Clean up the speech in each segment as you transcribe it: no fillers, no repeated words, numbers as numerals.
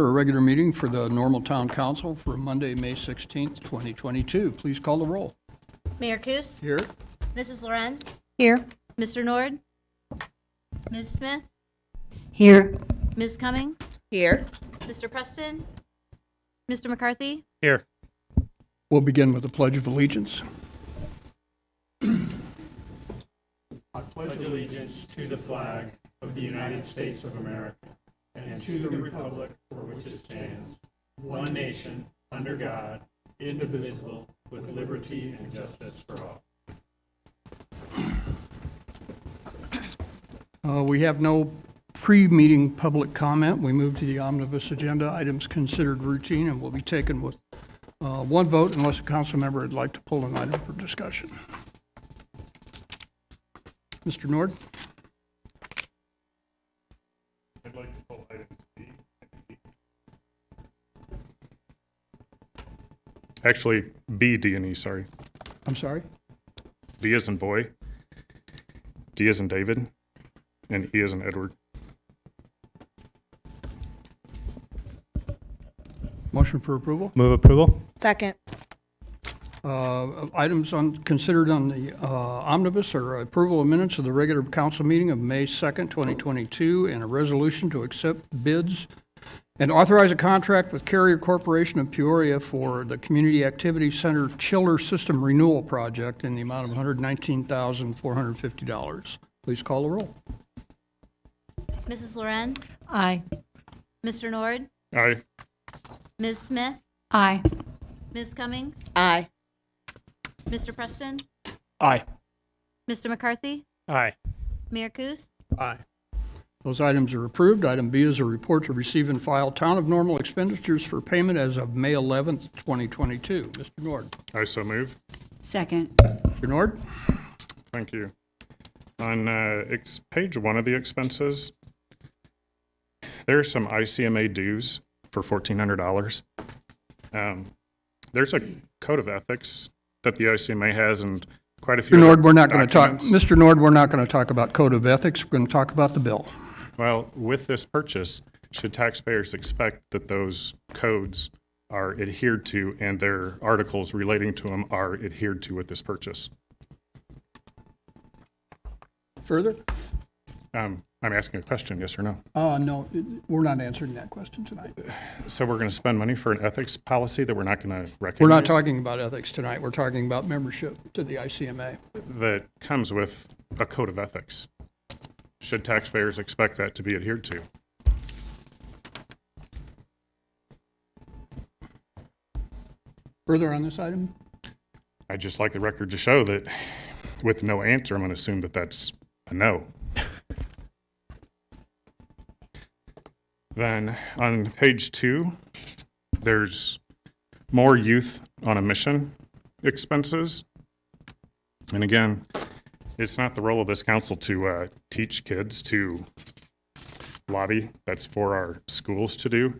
For a regular meeting for the normal town council for Monday, May 16th, 2022. Please call the roll. Mayor Coos? Here. Mrs. Lorenz? Here. Mr. Nord? Ms. Smith? Here. Ms. Cummings? Here. Mr. Preston? Mr. McCarthy? Here. We'll begin with the Pledge of Allegiance. I pledge allegiance to the flag of the United States of America and to the republic for which it stands, one nation, under God, indivisible, with liberty and justice for all. We have no pre-meeting public comment. We move to the omnibus agenda. Items considered routine and will be taken with one vote unless a council member would like to pull an item for discussion. Mr. Nord? I'd like to pull item B. Actually, B, D, and E, sorry. I'm sorry? B as in boy, D as in David, and E as in Edward. Motion for approval? Move approval. Second. Items considered on the omnibus are approval of minutes of the regular council meeting of May 2nd, 2022, and a resolution to accept bids and authorize a contract with Carrier Corporation of Peoria for the Community Activity Center Chiller System Renewal Project in the amount of $119,450. Please call the roll. Mrs. Lorenz? Aye. Mr. Nord? Aye. Ms. Smith? Aye. Ms. Cummings? Aye. Mr. Preston? Aye. Mr. McCarthy? Aye. Mayor Coos? Aye. Those items are approved. Item B is a report to receive and file town of normal expenditures for payment as of May 11th, 2022. Mr. Nord. I so move. Second. Mr. Nord? Thank you. On page 1 of the expenses, there are some ICMA dues for $1,400. There's a code of ethics that the ICMA has, and quite a few. Mr. Nord, we're not going to talk. documents. Mr. Nord, we're not going to talk about code of ethics. We're going to talk about the bill. Well, with this purchase, should taxpayers expect that those codes are adhered to and their articles relating to them are adhered to with this purchase? Further? I'm asking a question, yes or no? No, we're not answering that question tonight. So we're going to spend money for an ethics policy that we're not going to recognize? We're not talking about ethics tonight. We're talking about membership to the ICMA. That comes with a code of ethics. Should taxpayers expect that to be adhered to? Further on this item? I'd just like the record to show that with no answer, I'm going to assume that that's a no. Then on page 2, there's more youth on a mission expenses. And again, it's not the role of this council to teach kids to lobby. That's for our schools to do.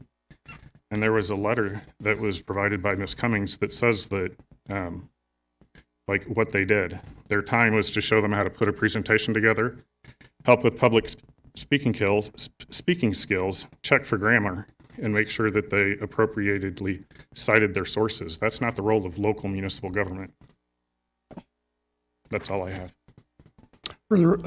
And there was a letter that was provided by Ms. Cummings that says that, like what they did. Their time was to show them how to put a presentation together, help with public speaking skills, check for grammar, and make sure that they appropriately cited their sources. That's not the role of local municipal government. That's all I have. Further,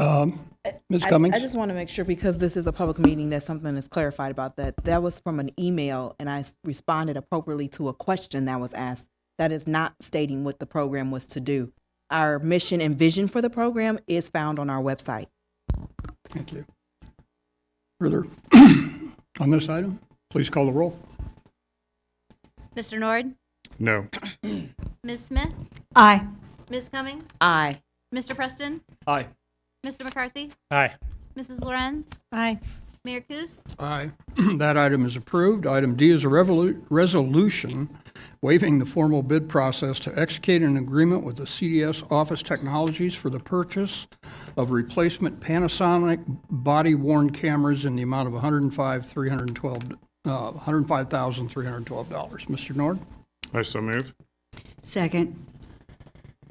Ms. Cummings? I just want to make sure, because this is a public meeting, that something is clarified about that. That was from an email, and I responded appropriately to a question that was asked. That is not stating what the program was to do. Our mission and vision for the program is found on our website. Thank you. Further on this item, please call the roll. Mr. Nord? No. Ms. Smith? Aye. Ms. Cummings? Aye. Mr. Preston? Aye. Mr. McCarthy? Aye. Mrs. Lorenz? Aye. Mayor Coos? Aye. That item is approved. Item D is a resolution waiving the formal bid process to execute an agreement with the CDS Office Technologies for the purchase of replacement Panasonic body-worn cameras in the amount of $105,312. Mr. Nord? I so move. Second.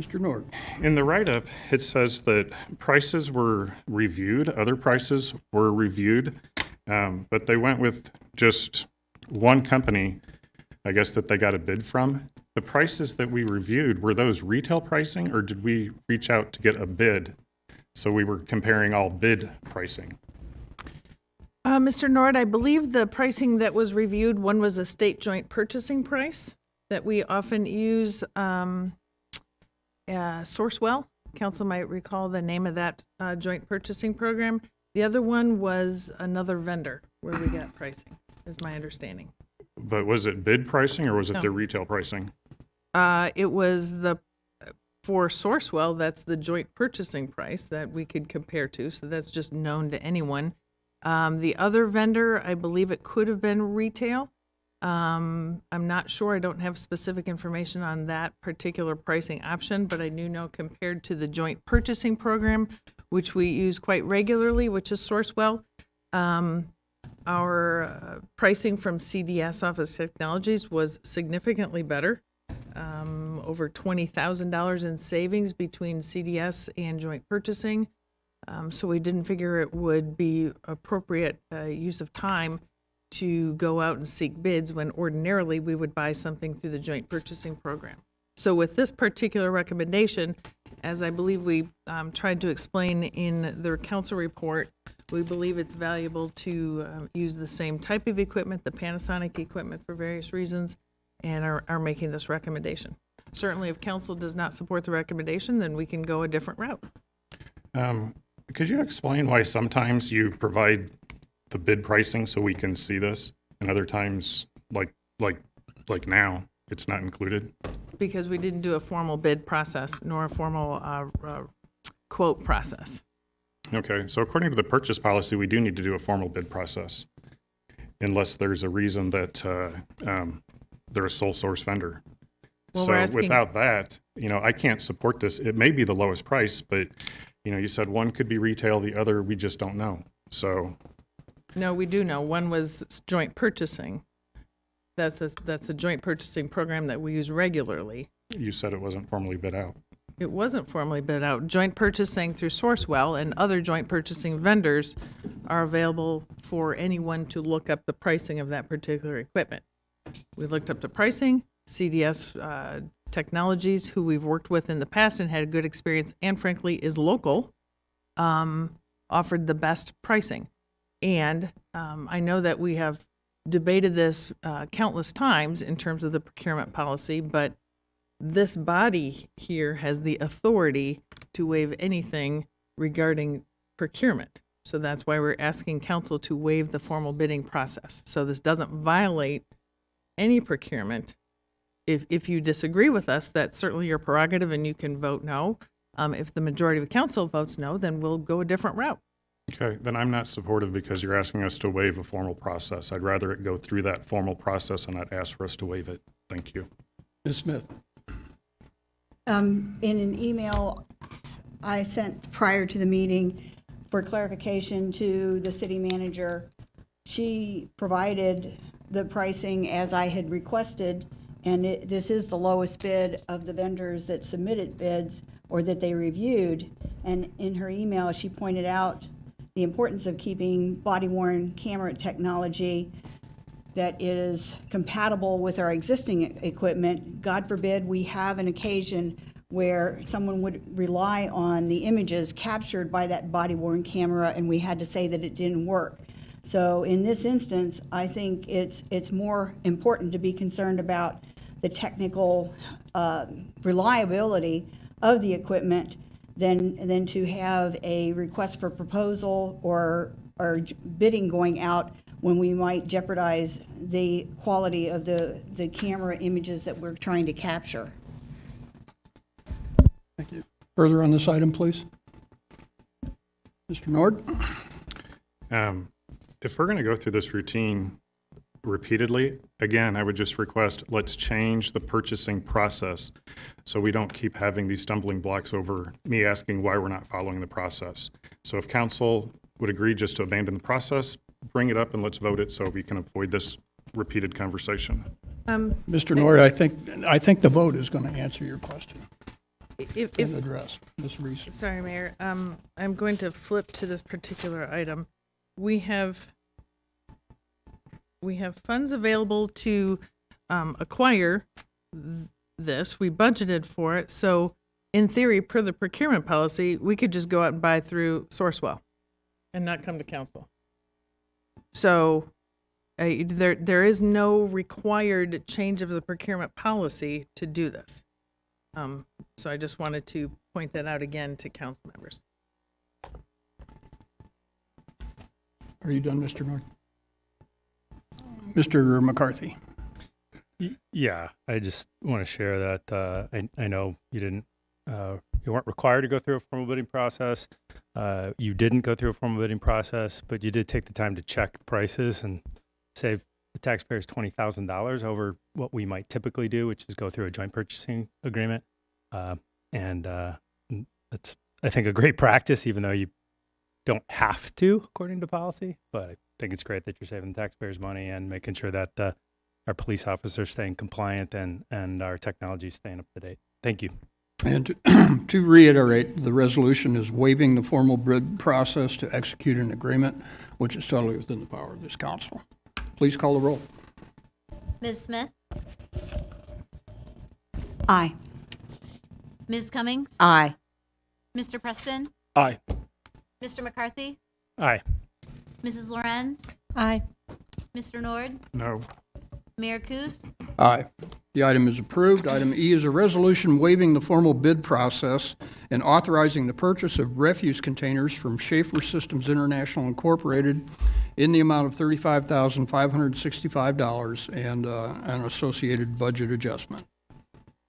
Mr. Nord? In the write-up, it says that prices were reviewed, other prices were reviewed, but they went with just one company, I guess, that they got a bid from. The prices that we reviewed, were those retail pricing, or did we reach out to get a bid? So we were comparing all bid pricing. Mr. Nord, I believe the pricing that was reviewed, one was a state joint purchasing price that we often use, Sourcewell. Council might recall the name of that joint purchasing program. The other one was another vendor where we got pricing, is my understanding. But was it bid pricing or was it No. the retail pricing? It was for Sourcewell, that's the joint purchasing price that we could compare to, so that's just known to anyone. The other vendor, I believe it could have been retail. I'm not sure, I don't have specific information on that particular pricing option, but I do know compared to the joint purchasing program, which we use quite regularly, which is Sourcewell, our pricing from CDS Office Technologies was significantly better. Over $20,000 in savings between CDS and joint purchasing. So we didn't figure it would be appropriate use of time to go out and seek bids when ordinarily we would buy something through the joint purchasing program. So with this particular recommendation, as I believe we tried to explain in the council report, we believe it's valuable to use the same type of equipment, the Panasonic equipment for various reasons, and are making this recommendation. Certainly, if council does not support the recommendation, then we can go a different route. Could you explain why sometimes you provide the bid pricing so we can see this, and other times, like now, it's not included? Because we didn't do a formal bid process nor a formal quote process. Okay, so according to the purchase policy, we do need to do a formal bid process, unless there's a reason that they're a sole source vendor. Well, So we're asking- without that, I can't support this. It may be the lowest price, but, you said one could be retail, the other, we just don't know. So, No, we do know. One was joint purchasing. That's a joint purchasing program that we use regularly. you said it wasn't formally bid out. It wasn't formally bid out. Joint purchasing through Sourcewell and other joint purchasing vendors are available for anyone to look up the pricing of that particular equipment. We looked up the pricing. CDS Technologies, who we've worked with in the past and had a good experience and frankly is local, offered the best pricing. And I know that we have debated this countless times in terms of the procurement policy, but this body here has the authority to waive anything regarding procurement. So that's why we're asking council to waive the formal bidding process. So this doesn't violate any procurement. If you disagree with us, that's certainly your prerogative and you can vote no. If the majority of council votes no, then we'll go a different route. Okay, then I'm not supportive because you're asking us to waive a formal process. I'd rather it go through that formal process and not ask for us to waive it. Thank you. Ms. Smith? In an email I sent prior to the meeting for clarification to the city manager, she provided the pricing as I had requested, and this is the lowest bid of the vendors that submitted bids or that they reviewed. And in her email, she pointed out the importance of keeping body-worn camera technology that is compatible with our existing equipment. God forbid we have an occasion where someone would rely on the images captured by that body-worn camera and we had to say that it didn't work. So in this instance, I think it's more important to be concerned about the technical reliability of the equipment than to have a request for proposal or bidding going out when we might jeopardize the quality of the camera images that we're trying to capture. Thank you. Further on this item, please? Mr. Nord? If we're going to go through this routine repeatedly, again, I would just request, let's change the purchasing process so we don't keep having these stumbling blocks over me asking why we're not following the process. So if council would agree just to abandon the process, bring it up and let's vote it so we can avoid this repeated conversation. Mr. Nord, I think the vote is going to answer your question If and address Ms. Reese. Sorry, Mayor. I'm going to flip to this particular item. We have we have funds available to acquire this. We budgeted for it. So in theory, per the procurement policy, we could just go out and buy through Sourcewell and not come to council. So there is no required change of the procurement policy to do this. So I just wanted to point that out again to council members. Are you done, Mr. North? Mr. McCarthy? Yeah, I just want to share that I know you didn't, you weren't required to go through a formal bidding process. You didn't go through a formal bidding process, but you did take the time to check the prices and save the taxpayers $20,000 over what we might typically do, which is go through a joint purchasing agreement. And it's, I think, a great practice, even though you don't have to, according to policy. But I think it's great that you're saving the taxpayers money and making sure that our police officers staying compliant and our technology staying up to date. Thank you. And to reiterate, the resolution is waiving the formal bid process to execute an agreement, which is totally within the power of this council. Please call the roll. Ms. Smith? Aye. Ms. Cummings? Aye. Mr. Preston? Aye. Mr. McCarthy? Aye. Mrs. Lorenz? Aye. Mr. Nord? No. Mayor Kus? Aye. The item is approved. Item E is a resolution waiving the formal bid process and authorizing the purchase of refuse containers from Schaefer Systems International Incorporated in the amount of $35,565 and an associated budget adjustment.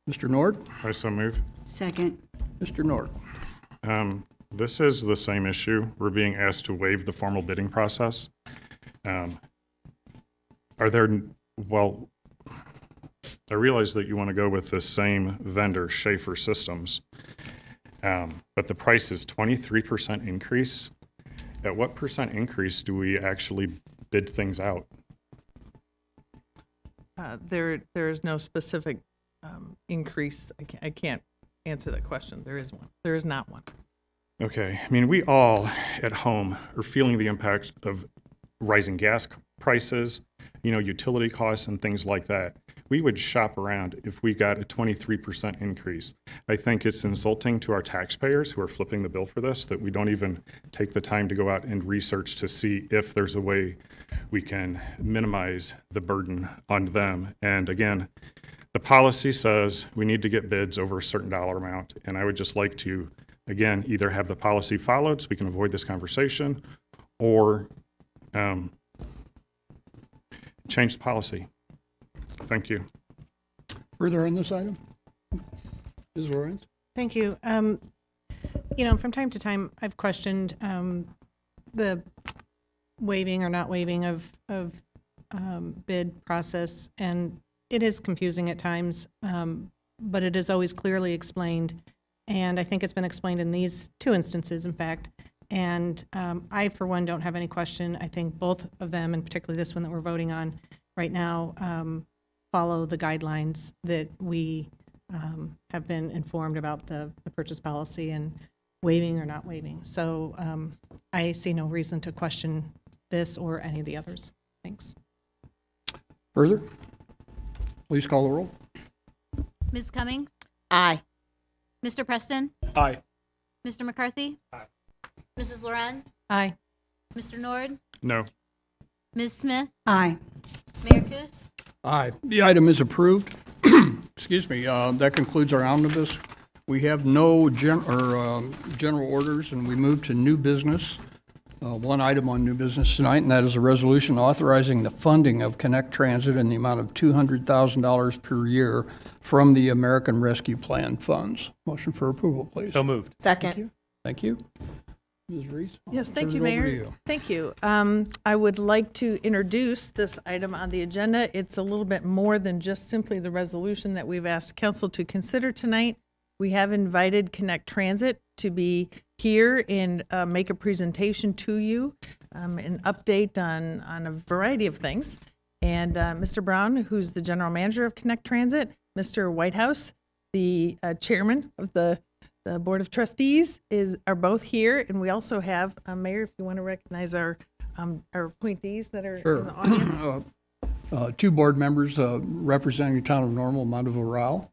Mr. Nord? I so move. Second. Mr. Nord? This is the same issue. We're being asked to waive the formal bidding process. Well, I realize that you want to go with the same vendor, Schaefer Systems, but the price is 23% increase. At what percent increase do we actually bid things out? There is no specific increase. I can't answer that question. There is one. There is not one. Okay, I mean, we all at home are feeling the impact of rising gas prices, utility costs and things like that. We would shop around if we got a 23% increase. I think it's insulting to our taxpayers who are flipping the bill for this that we don't even take the time to go out and research to see if there's a way we can minimize the burden on them. And again, the policy says we need to get bids over a certain dollar amount. And I would just like to, again, either have the policy followed so we can avoid this conversation, or change the policy. Thank you. Further on this item? Ms. Lorenz? Thank you. From time to time, I've questioned the waiving or not waiving of bid process, and it is confusing at times, but it is always clearly explained, and I think it's been explained in these two instances, in fact. And I, for one, don't have any question. I think both of them, and particularly this one that we're voting on right now, follow the guidelines that we have been informed about the purchase policy and waiving or not waiving. So I see no reason to question this or any of the others. Thanks. Further? Please call the roll. Ms. Cummings? Aye. Mr. Preston? Aye. Mr. McCarthy? Aye. Mrs. Lorenz? Aye. Mr. Nord? No. Ms. Smith? Aye. Mayor Kus? Aye. The item is approved. Excuse me. That concludes our omnibus. We have no general orders, and we move to new business. One item on new business tonight, and that is a resolution authorizing the funding of Connect Transit in the amount of $200,000 per year from the American Rescue Plan funds. Motion for approval, please. So moved. Second. Thank you. Ms. Reese? Yes, thank turn you, it over to Mayor. Thank you. I would like to introduce this item on the agenda. It's a little bit more than just simply the resolution that we've asked council to consider tonight. We have invited Connect Transit to be here and make a presentation to you, an update on a variety of things. And Mr. Brown, who's the general manager of Connect Transit, Mr. Whitehouse, the chairman of the Board of Trustees, are both here. And we also have, Mayor, if you want to recognize our appointees that are in the audience. two board members representing the town of Normal, Monteva Rao,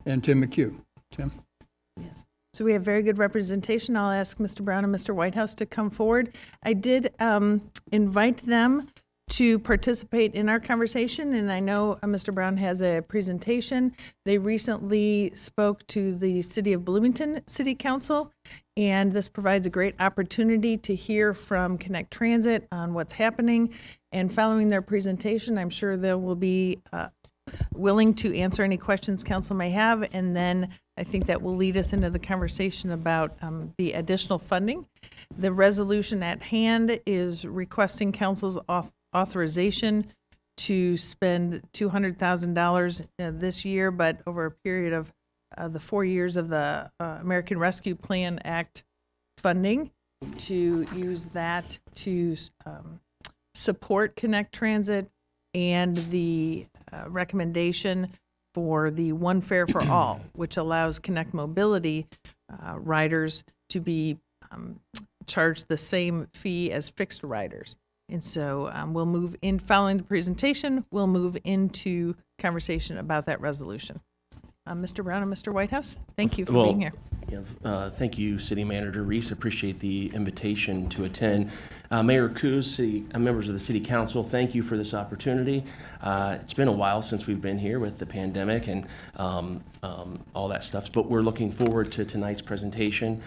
and Tim McHugh. Tim? Yes. So we have very good representation. I'll ask Mr. Brown and Mr. Whitehouse to come forward. I did invite them to participate in our conversation, and I know Mr. Brown has a presentation. They recently spoke to the City of Bloomington City Council, and this provides a great opportunity to hear from Connect Transit on what's happening. And following their presentation, I'm sure they will be willing to answer any questions council may have, and then I think that will lead us into the conversation about the additional funding. The resolution at hand is requesting council's authorization to spend $200,000 this year, but over a period of the 4 years of the American Rescue Plan Act funding, to use that to support Connect Transit and the recommendation for the one fare for all, which allows Connect Mobility riders to be charged the same fee as fixed riders. And so we'll move in, following the presentation, we'll move into conversation about that resolution. Mr. Brown and Mr. Whitehouse, thank you for being here. Thank you, City Manager Reese. Appreciate the invitation to attend. Mayor Coos, members of the City Council, thank you for this opportunity. It's been a while since we've been here with the pandemic and all that stuff, but we're looking forward to tonight's presentation.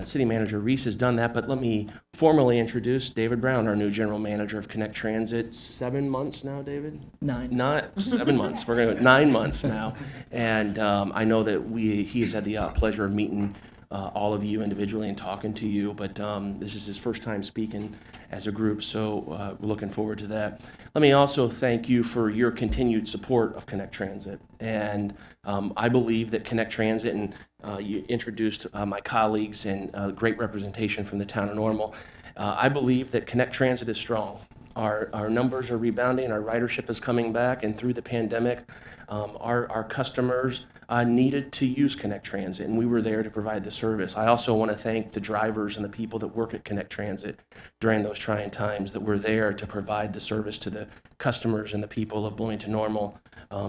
City Manager Reese has done that, but let me formally introduce David Brown, our new General Manager of Connect Transit. 7 months now, David? Not 7 months. We're going to go 9 months now. And I know that he has had the pleasure of meeting all of you individually and talking to you, but this is his first time speaking as a group, so we're looking forward to that. Let me also thank you for your continued support of Connect Transit. And I believe that Connect Transit, and you introduced my colleagues and great representation from the town of Normal. I believe that Connect Transit is strong. Our numbers are rebounding, our ridership is coming back, and through the pandemic, our customers needed to use Connect Transit, and we were there to provide the service. I also want to thank the drivers and the people that work at Connect Transit during those trying times, that were there to provide the service to the customers and the people of Bloomington Normal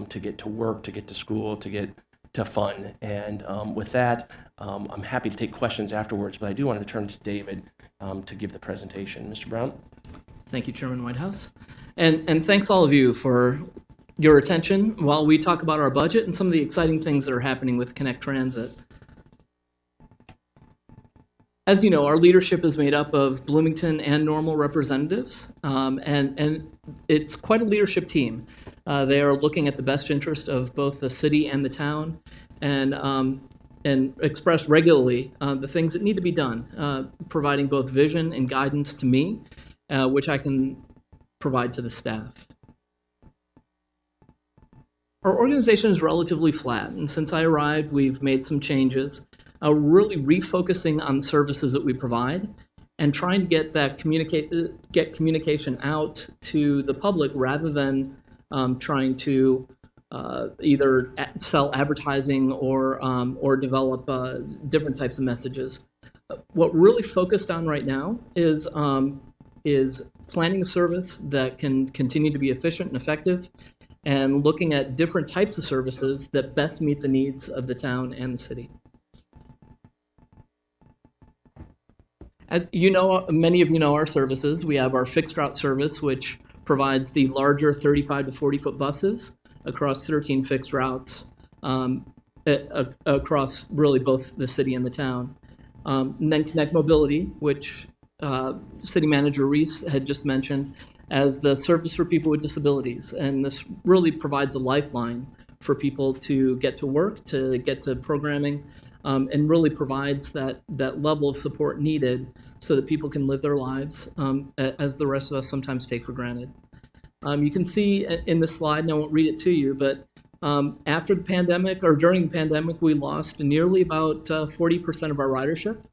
to get to work, to get to school, to get to fun. And with that, I'm happy to take questions afterwards, but I do want to turn to David to give the presentation. Mr. Brown? Thank you, Chairman Whitehouse. And thanks all of you for your attention while we talk about our budget and some of the exciting things that are happening with Connect Transit. As you know, our leadership is made up of Bloomington and Normal representatives, and it's quite a leadership team. They are looking at the best interest of both the city and the town, and express regularly the things that need to be done, providing both vision and guidance to me, which I can provide to the staff. Our organization is relatively flat, and since I arrived, we've made some changes, really refocusing on the services that we provide and trying to get communication out to the public rather than trying to either sell advertising or develop different types of messages. What we're really focused on right now is planning a service that can continue to be efficient and effective, and looking at different types of services that best meet the needs of the town and the city. As you know, many of you know our services. We have our fixed route service, which provides the larger 35 to 40 foot buses across 13 fixed routes across really both the city and the town. And then Connect Mobility, which City Manager Reese had just mentioned, as the service for people with disabilities. And this really provides a lifeline for people to get to work, to get to programming, and really provides that level of support needed so that people can live their lives as the rest of us sometimes take for granted. You can see in the slide, and I won't read it to you, but after the pandemic, or during the pandemic, we lost nearly about 40% of our ridership.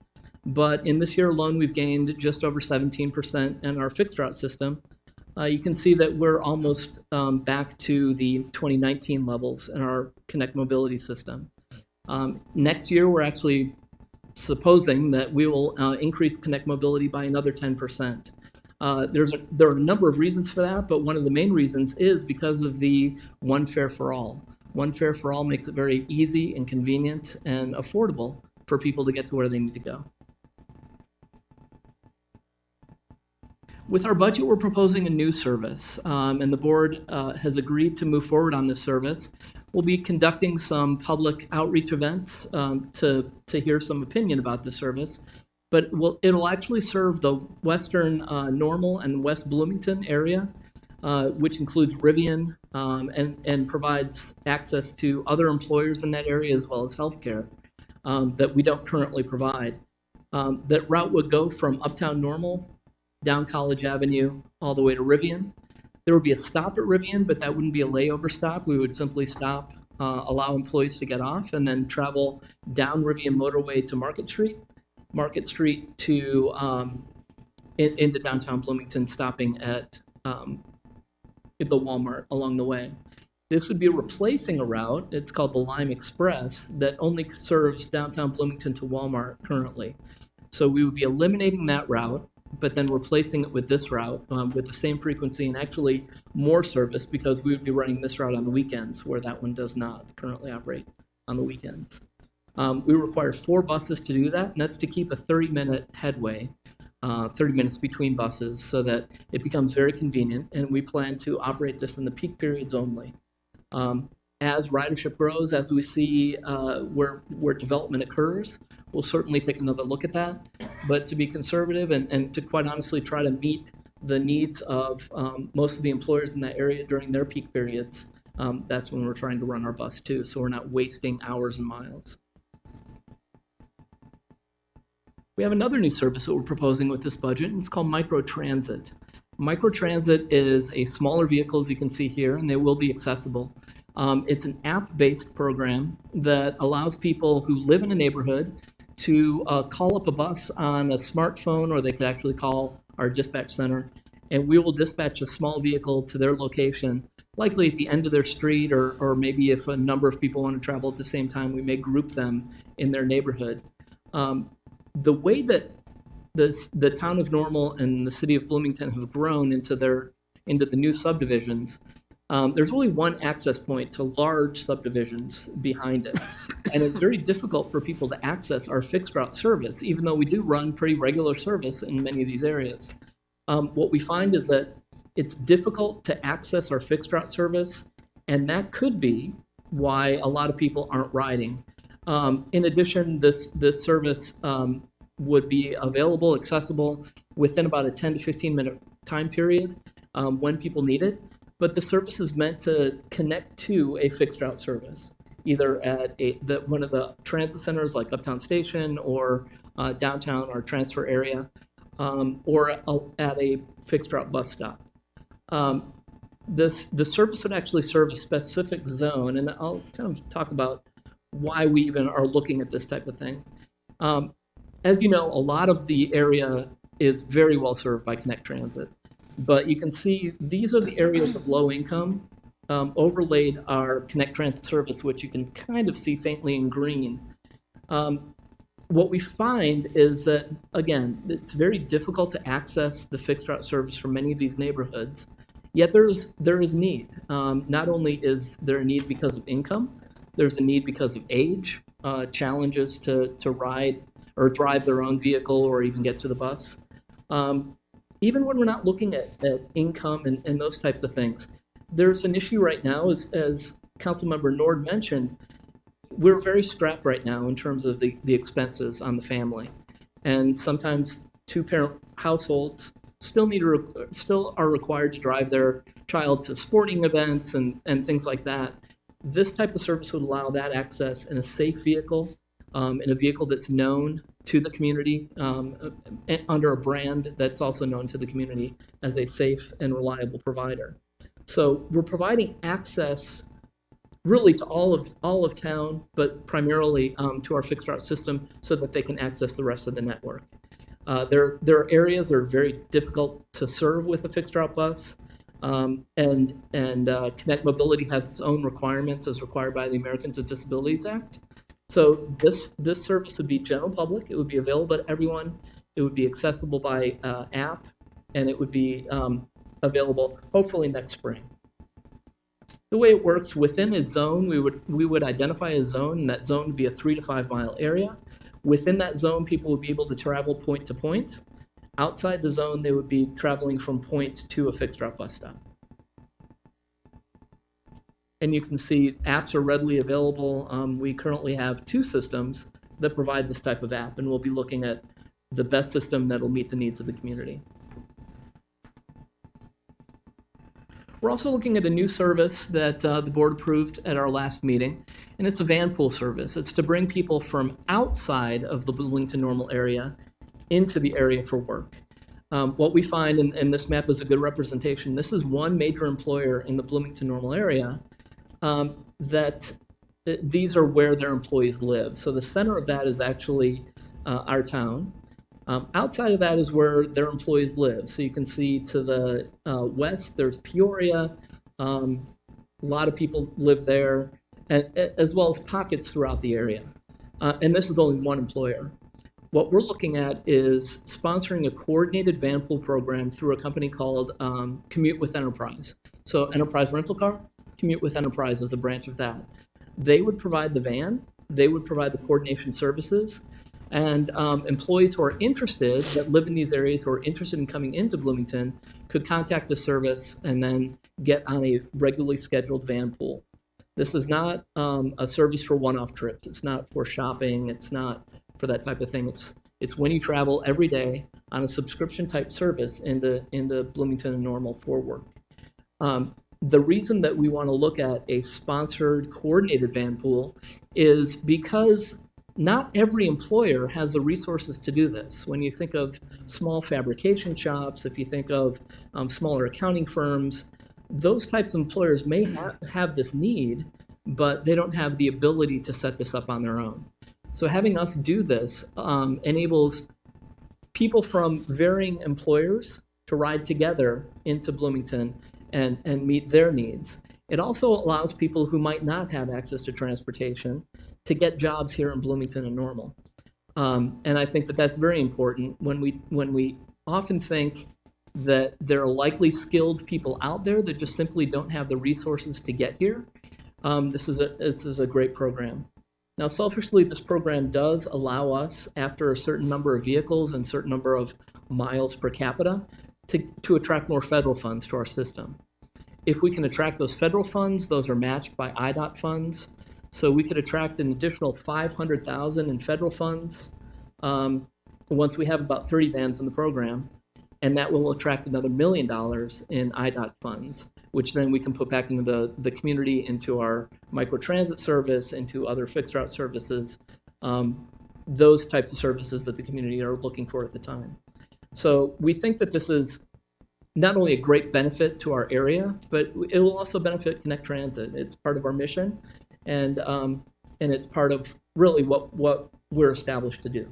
But in this year alone, we've gained just over 17% in our fixed route system. You can see that we're almost back to the 2019 levels in our Connect Mobility system. Next year, we're actually supposing that we will increase Connect Mobility by another 10%. There are a number of reasons for that, but one of the main reasons is because of the one fare for all. One fare for all makes it very easy and convenient and affordable for people to get to where they need to go. With our budget, we're proposing a new service, and the board has agreed to move forward on this service. We'll be conducting some public outreach events to hear some opinion about the service, but it'll actually serve the western Normal and West Bloomington area, which includes Rivian, and provides access to other employers in that area as well as healthcare that we don't currently provide. That route would go from Uptown Normal, down College Avenue, all the way to Rivian. There would be a stop at Rivian, but that wouldn't be a layover stop. We would simply stop, allow employees to get off, and then travel down Rivian Motorway to Market Street to into downtown Bloomington, stopping at the Walmart along the way. This would be replacing a route, it's called the Lime Express, that only serves downtown Bloomington to Walmart currently. So we would be eliminating that route, but then replacing it with this route with the same frequency and actually more service, because we would be running this route on the weekends where that one does not currently operate on the weekends. We require 4 buses to do that, and that's to keep a 30-minute headway, 30 minutes between buses, so that it becomes very convenient, and we plan to operate this in the peak periods only. As ridership grows, as we see where development occurs, we'll certainly take another look at that. But to be conservative and to quite honestly try to meet the needs of most of the employers in that area during their peak periods, that's when we're trying to run our bus too, so we're not wasting hours and miles. We have another new service that we're proposing with this budget, and it's called microtransit. Microtransit is a smaller vehicle, as you can see here, and they will be accessible. It's an app-based program that allows people who live in a neighborhood to call up a bus on a smartphone, or they could actually call our dispatch center, and we will dispatch a small vehicle to their location, likely at the end of their street, or maybe if a number of people want to travel at the same time, we may group them in their neighborhood. The way that the town of Normal and the city of Bloomington have grown into the new subdivisions, there's only one access point to large subdivisions behind it. And it's very difficult for people to access our fixed route service, even though we do run pretty regular service in many of these areas. What we find is that it's difficult to access our fixed route service, and that could be why a lot of people aren't riding. In addition, this service would be available, accessible within about a 10 to 15 minute time period when people need it. But the service is meant to connect to a fixed route service, either at one of the transit centers like Uptown Station or downtown or transfer area, or at a fixed route bus stop. The service would actually serve a specific zone, and I'll kind of talk about why we even are looking at this type of thing. As you know, a lot of the area is very well served by Connect Transit. But you can see these are the areas of low income. Overlaid our Connect Transit service, which you can kind of see faintly in green. What we find is that, again, it's very difficult to access the fixed route service for many of these neighborhoods, yet there is need. Not only is there a need because of income, there's a need because of age, challenges to ride or drive their own vehicle or even get to the bus. Even when we're not looking at income and those types of things, there's an issue right now, as Councilmember Nord mentioned, we're very strapped right now in terms of the expenses on the family. And sometimes 2-parent households still are required to drive their child to sporting events and things like that. This type of service would allow that access in a safe vehicle, in a vehicle that's known to the community, under a brand that's also known to the community as a safe and reliable provider. So we're providing access really to all of town, but primarily to our fixed route system so that they can access the rest of the network. There are areas that are very difficult to serve with a fixed route bus, and Connect Mobility has its own requirements as required by the Americans with Disabilities Act. So this service would be general public. It would be available to everyone. It would be accessible by app, and it would be available hopefully next spring. The way it works, within a zone, we would identify a zone, and that zone would be a 3 to 5 mile area. Within that zone, people would be able to travel point to point. Outside the zone, they would be traveling from point to a fixed route bus stop. And you can see apps are readily available. We currently have 2 systems that provide this type of app, and we'll be looking at the best system that'll meet the needs of the community. We're also looking at a new service that the board approved at our last meeting, and it's a van pool service. It's to bring people from outside of the Bloomington Normal area into the area for work. What we find, and this map is a good representation, this is one major employer in the Bloomington Normal area that these are where their employees live. So the center of that is actually our town. Outside of that is where their employees live. So you can see to the west, there's Peoria. A lot of people live there, and, as well as pockets throughout the area. And this is only one employer. What we're looking at is sponsoring a coordinated van pool program through a company called Commute with Enterprise. So Enterprise Rental Car, Commute with Enterprise is a branch of that. They would provide the van, they would provide the coordination services, and employees who are interested, that live in these areas, who are interested in coming into Bloomington, could contact the service and then get on a regularly scheduled van pool. This is not a service for one-off trips. It's not for shopping. It's not for that type of thing. It's when you travel every day on a subscription type service into Bloomington and Normal for work. The reason that we want to look at a sponsored coordinated van pool is because not every employer has the resources to do this. When you think of small fabrication shops, if you think of smaller accounting firms, those types of employers may not have this need, but they don't have the ability to set this up on their own. So having us do this enables people from varying employers to ride together into Bloomington and meet their needs. It also allows people who might not have access to transportation to get jobs here in Bloomington and Normal. And I think that that's very important when we often think that there are likely skilled people out there that just simply don't have the resources to get here. This is a great program. Now, selfishly, this program does allow us, after a certain number of vehicles and certain number of miles per capita, to attract more federal funds to our system. If we can attract those federal funds, those are matched by IDOT funds. So we could attract an additional $500,000 in federal funds once we have about 30 vans in the program, and that will attract another $1 million in IDOT funds, which then we can put back into the community, into our microtransit service, into other fixed route services, those types of services that the community are looking for at the time. So we think that this is not only a great benefit to our area, but it will also benefit Connect Transit. It's part of our mission, and it's part of really what we're established to do.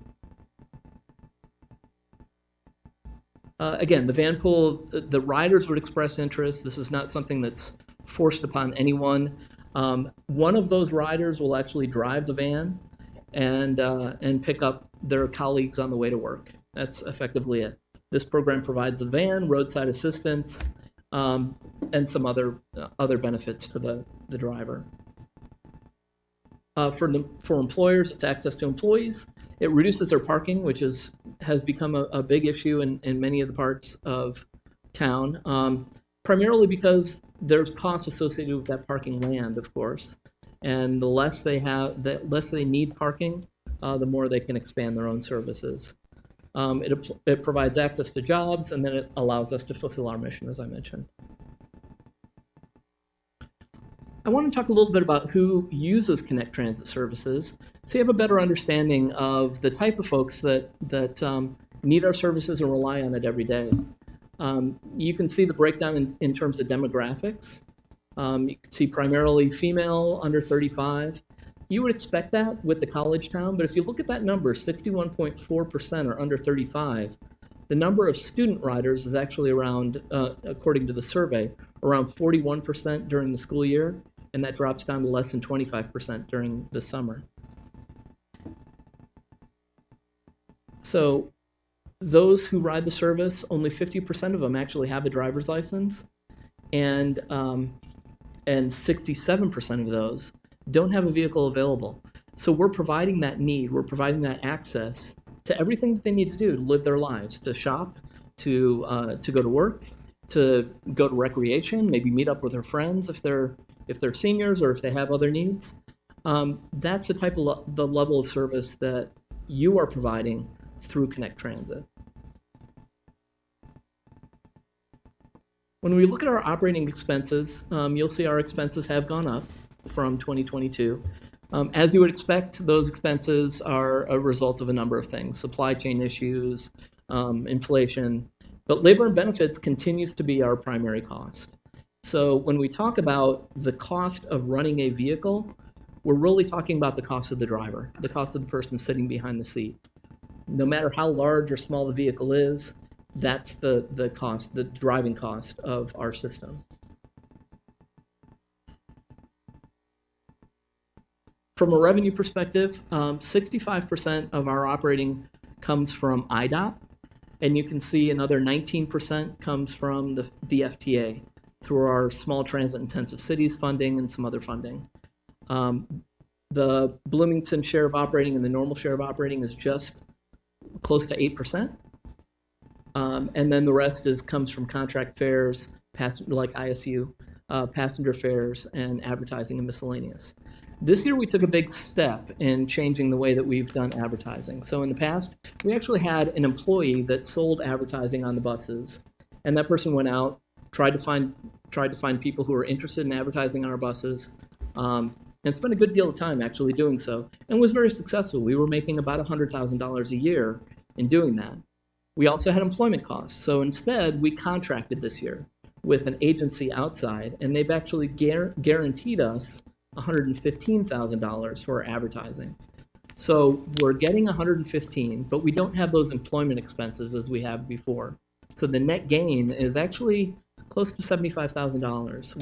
Again, the van pool, the riders would express interest. This is not something that's forced upon anyone. One of those riders will actually drive the van and pick up their colleagues on the way to work. That's effectively it. This program provides a van, roadside assistance, and some other benefits to the driver. For employers, it's access to employees. It reduces their parking, which has become a big issue in many of the parts of town, primarily because there's costs associated with that parking land, of course. And the less they need parking, the more they can expand their own services. It provides access to jobs, and then it allows us to fulfill our mission, as I mentioned. I want to talk a little bit about who uses Connect Transit services, so you have a better understanding of the type of folks that need our services and rely on it every day. You can see the breakdown in terms of demographics. You can see primarily female, under 35. You would expect that with the college town, but if you look at that number, 61.4% are under 35. The number of student riders is actually around, according to the survey, around 41% during the school year, and that drops down to less than 25% during the summer. So those who ride the service, only 50% of them actually have a driver's license, and 67% of those don't have a vehicle available. So we're providing that need, we're providing that access to everything that they need to do to live their lives, to shop, to go to work, to go to recreation, maybe meet up with their friends if they're seniors or if they have other needs. That's the type of the level of service that you are providing through Connect Transit. When we look at our operating expenses, you'll see our expenses have gone up from 2022. As you would expect, those expenses are a result of a number of things: supply chain issues, inflation, but labor and benefits continues to be our primary cost. So when we talk about the cost of running a vehicle, we're really talking about the cost of the driver, the cost of the person sitting behind the seat. No matter how large or small the vehicle is, that's the cost, the driving cost of our system. From a revenue perspective, 65% of our operating comes from IDOT, and you can see another 19% comes from the FTA through our small transit intensive cities funding and some other funding. The Bloomington share of operating and the normal share of operating is just close to 8%. And then the rest comes from contract fares, like ISU, passenger fares, and advertising and miscellaneous. This year we took a big step in changing the way that we've done advertising. So in the past, we actually had an employee that sold advertising on the buses, and that person went out, tried to find people who were interested in advertising on our buses, and spent a good deal of time actually doing so, and was very successful. We were making about $100,000 a year in doing that. We also had employment costs. So instead, we contracted this year with an agency outside, and they've actually guaranteed us $115,000 for advertising. So we're getting $115,000, but we don't have those employment expenses as we have before. So the net gain is actually close to $75,000,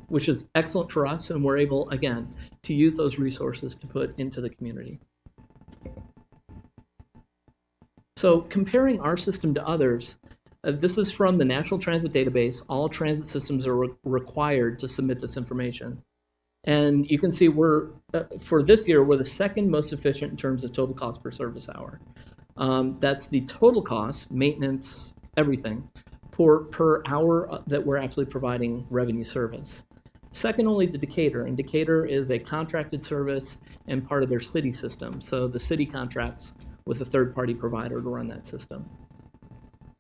which is excellent for us, and we're able, again, to use those resources to put into the community. So comparing our system to others, this is from the National Transit Database. All transit systems are required to submit this information. And you can see for this year, we're the second most efficient in terms of total cost per service hour. That's the total cost, maintenance, everything, per hour that we're actually providing revenue service. Second only to Decatur, and Decatur is a contracted service and part of their city system. So the city contracts with a third-party provider to run that system.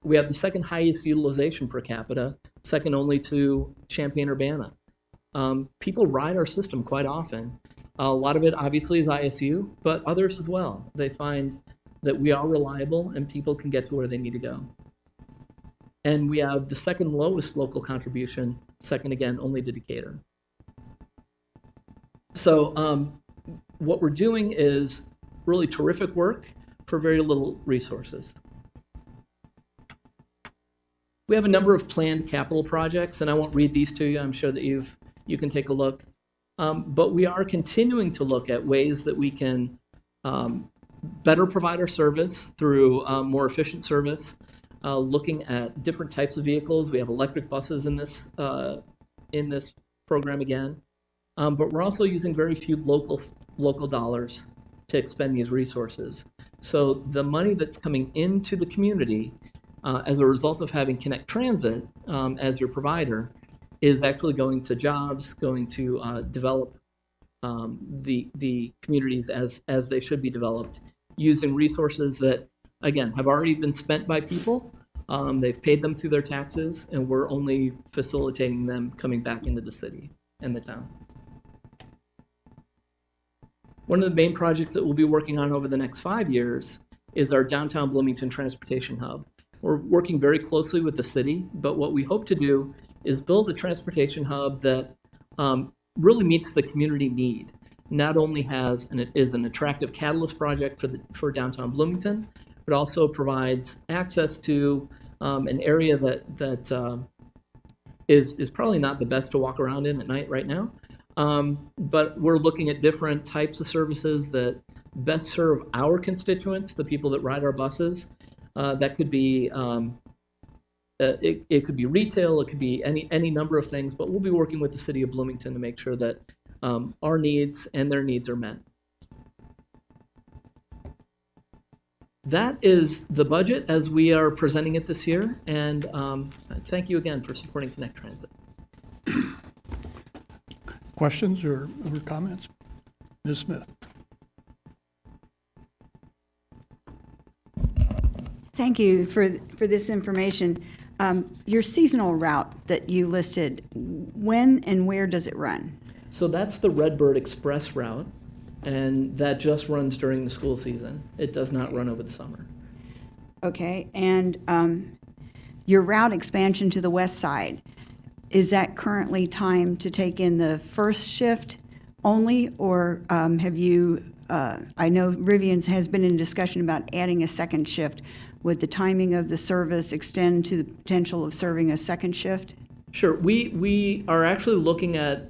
We have the second highest utilization per capita, second only to Champaign-Urbana. People ride our system quite often. A lot of it obviously is ISU, but others as well. They find that we are reliable and people can get to where they need to go. And we have the second lowest local contribution, second again only to Decatur. So what we're doing is really terrific work for very little resources. We have a number of planned capital projects, and I won't read these to you. I'm sure that you can take a look. But we are continuing to look at ways that we can better provide our service through more efficient service, looking at different types of vehicles. We have electric buses in this program again. But we're also using very few local dollars to expend these resources. So the money that's coming into the community as a result of having Connect Transit as your provider is actually going to jobs, going to develop the communities as they should be developed, using resources that, again, have already been spent by people. They've paid them through their taxes, and we're only facilitating them coming back into the city and the town. One of the main projects that we'll be working on over the next 5 years is our downtown Bloomington transportation hub. We're working very closely with the city, but what we hope to do is build a transportation hub that really meets the community need. Not only is an attractive catalyst project for downtown Bloomington, but also provides access to an area that is probably not the best to walk around in at night right now. But we're looking at different types of services that best serve our constituents, the people that ride our buses, That could be it could be retail, it could be any number of things, but we'll be working with the city of Bloomington to make sure that our needs and their needs are met. That is the budget as we are presenting it this year, and thank you again for supporting Connect Transit. Questions or comments? Ms. Smith? Thank you for this information. Your seasonal route that you listed, when and where does it run? So that's the Redbird Express route, and that just runs during the school season. It does not run over the summer. Okay, and your route expansion to the west side, is that currently timed to take in the first shift only, or have you, I know Rivian's has been in discussion about adding a second shift. Would the timing of the service extend to the potential of serving a second shift? Sure. We are actually looking at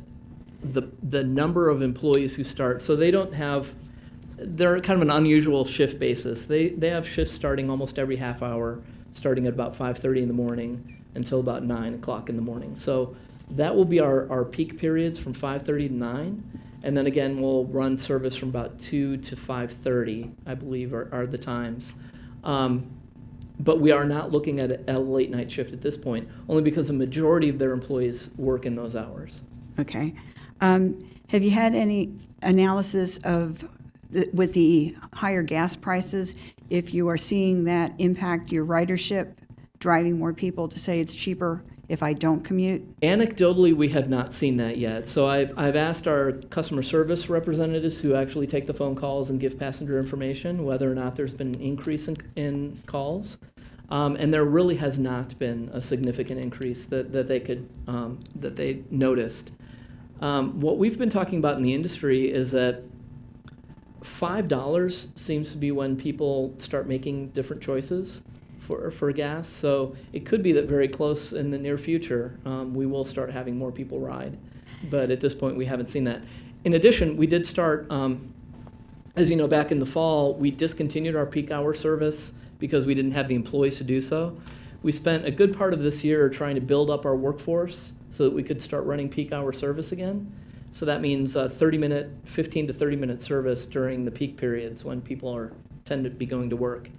the number of employees who start. So they're kind of an unusual shift basis. They have shifts starting almost every half hour, starting at about 5:30 in the morning until about 9 o'clock in the morning. So that will be our peak periods from 5:30 to 9. And then again, we'll run service from about 2 to 5:30, I believe, are the times. But we are not looking at a late night shift at this point, only because the majority of their employees work in those hours. Okay. Have you had any analysis of, with the higher gas prices, if you are seeing that impact your ridership, driving more people to say it's cheaper if I don't commute? Anecdotally, we have not seen that yet. So I've asked our customer service representatives who actually take the phone calls and give passenger information whether or not there's been an increase in calls. And there really has not been a significant increase that they noticed. What we've been talking about in the industry is that $5 seems to be when people start making different choices for gas. So it could be that very close in the near future, we will start having more people ride. But at this point, we haven't seen that. In addition, we did start, as you know, back in the fall, we discontinued our peak hour service because we didn't have the employees to do so. We spent a good part of this year trying to build up our workforce so that we could start running peak hour service again. So that means 15 to 30 minute service during the peak periods when people tend to be going to work.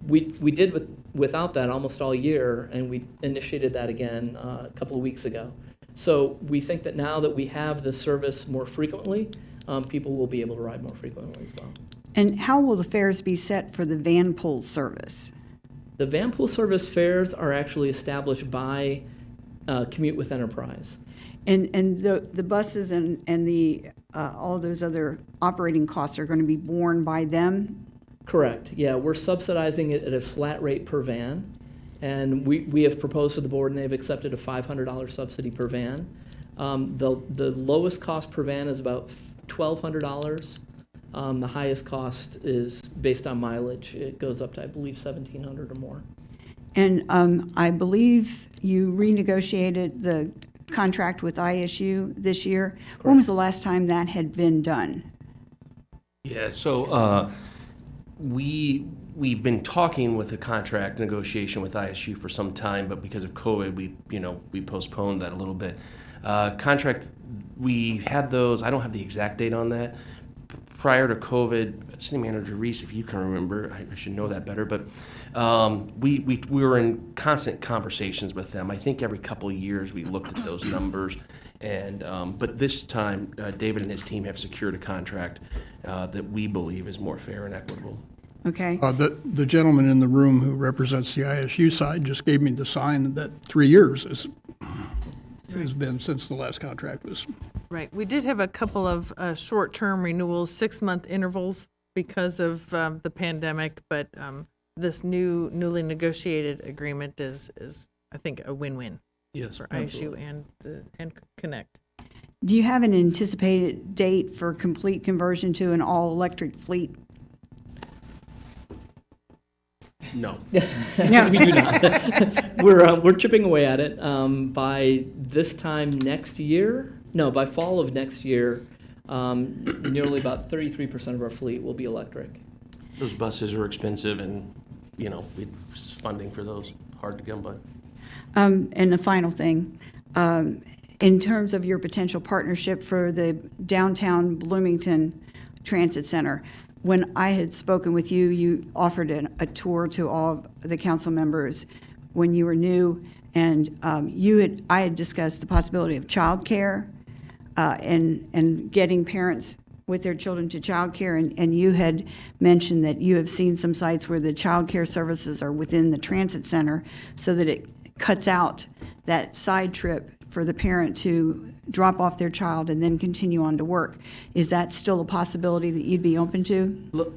We did without that almost all year, and we initiated that again a couple of weeks ago. So we think that now that we have this service more frequently, people will be able to ride more frequently as well. And how will the fares be set for the van pool service? The van pool service fares are actually established by Commute with Enterprise. And the buses and the all those other operating costs are going to be borne by them? Correct. Yeah, we're subsidizing it at a flat rate per van, and we have proposed to the board, and they've accepted a $500 subsidy per van. The lowest cost per van is about $1,200. The highest cost is based on mileage. It goes up to, I believe, $1,700 or more. And I believe you renegotiated the contract with ISU this year. Correct. When was the last time that had been done? Yeah, so we've been talking with a contract negotiation with ISU for some time, but because of COVID, we postponed that a little bit. Contract, we had those. I don't have the exact date on that. Prior to COVID, City Manager Reese, if you can remember, I should know that better, but we were in constant conversations with them. I think every couple of years we looked at those numbers, and but this time David and his team have secured a contract that we believe is more fair and equitable. Okay. The gentleman in the room who represents the ISU side just gave me the sign that 3 years has been since the last contract was. Right. We did have a couple of short-term renewals, 6-month intervals because of the pandemic, but this newly negotiated agreement is I think, a win-win. Yes, for absolutely. ISU and Connect. Do you have an anticipated date for complete conversion to an all-electric fleet? No. No. We do not. We're chipping away at it. By this time next year, by fall of next year, nearly about 33% of our fleet will be electric. Those buses are expensive, and funding for those hard to come by. And the final thing, in terms of your potential partnership for the downtown Bloomington Transit Center, when I had spoken with you, you offered a tour to all the council members when you were new, and I had discussed the possibility of childcare and getting parents with their children to childcare, and you had mentioned that you have seen some sites where the childcare services are within the transit center, so that it cuts out that side trip for the parent to drop off their child and then continue on to work. Is that still a possibility that you'd be open to? Look,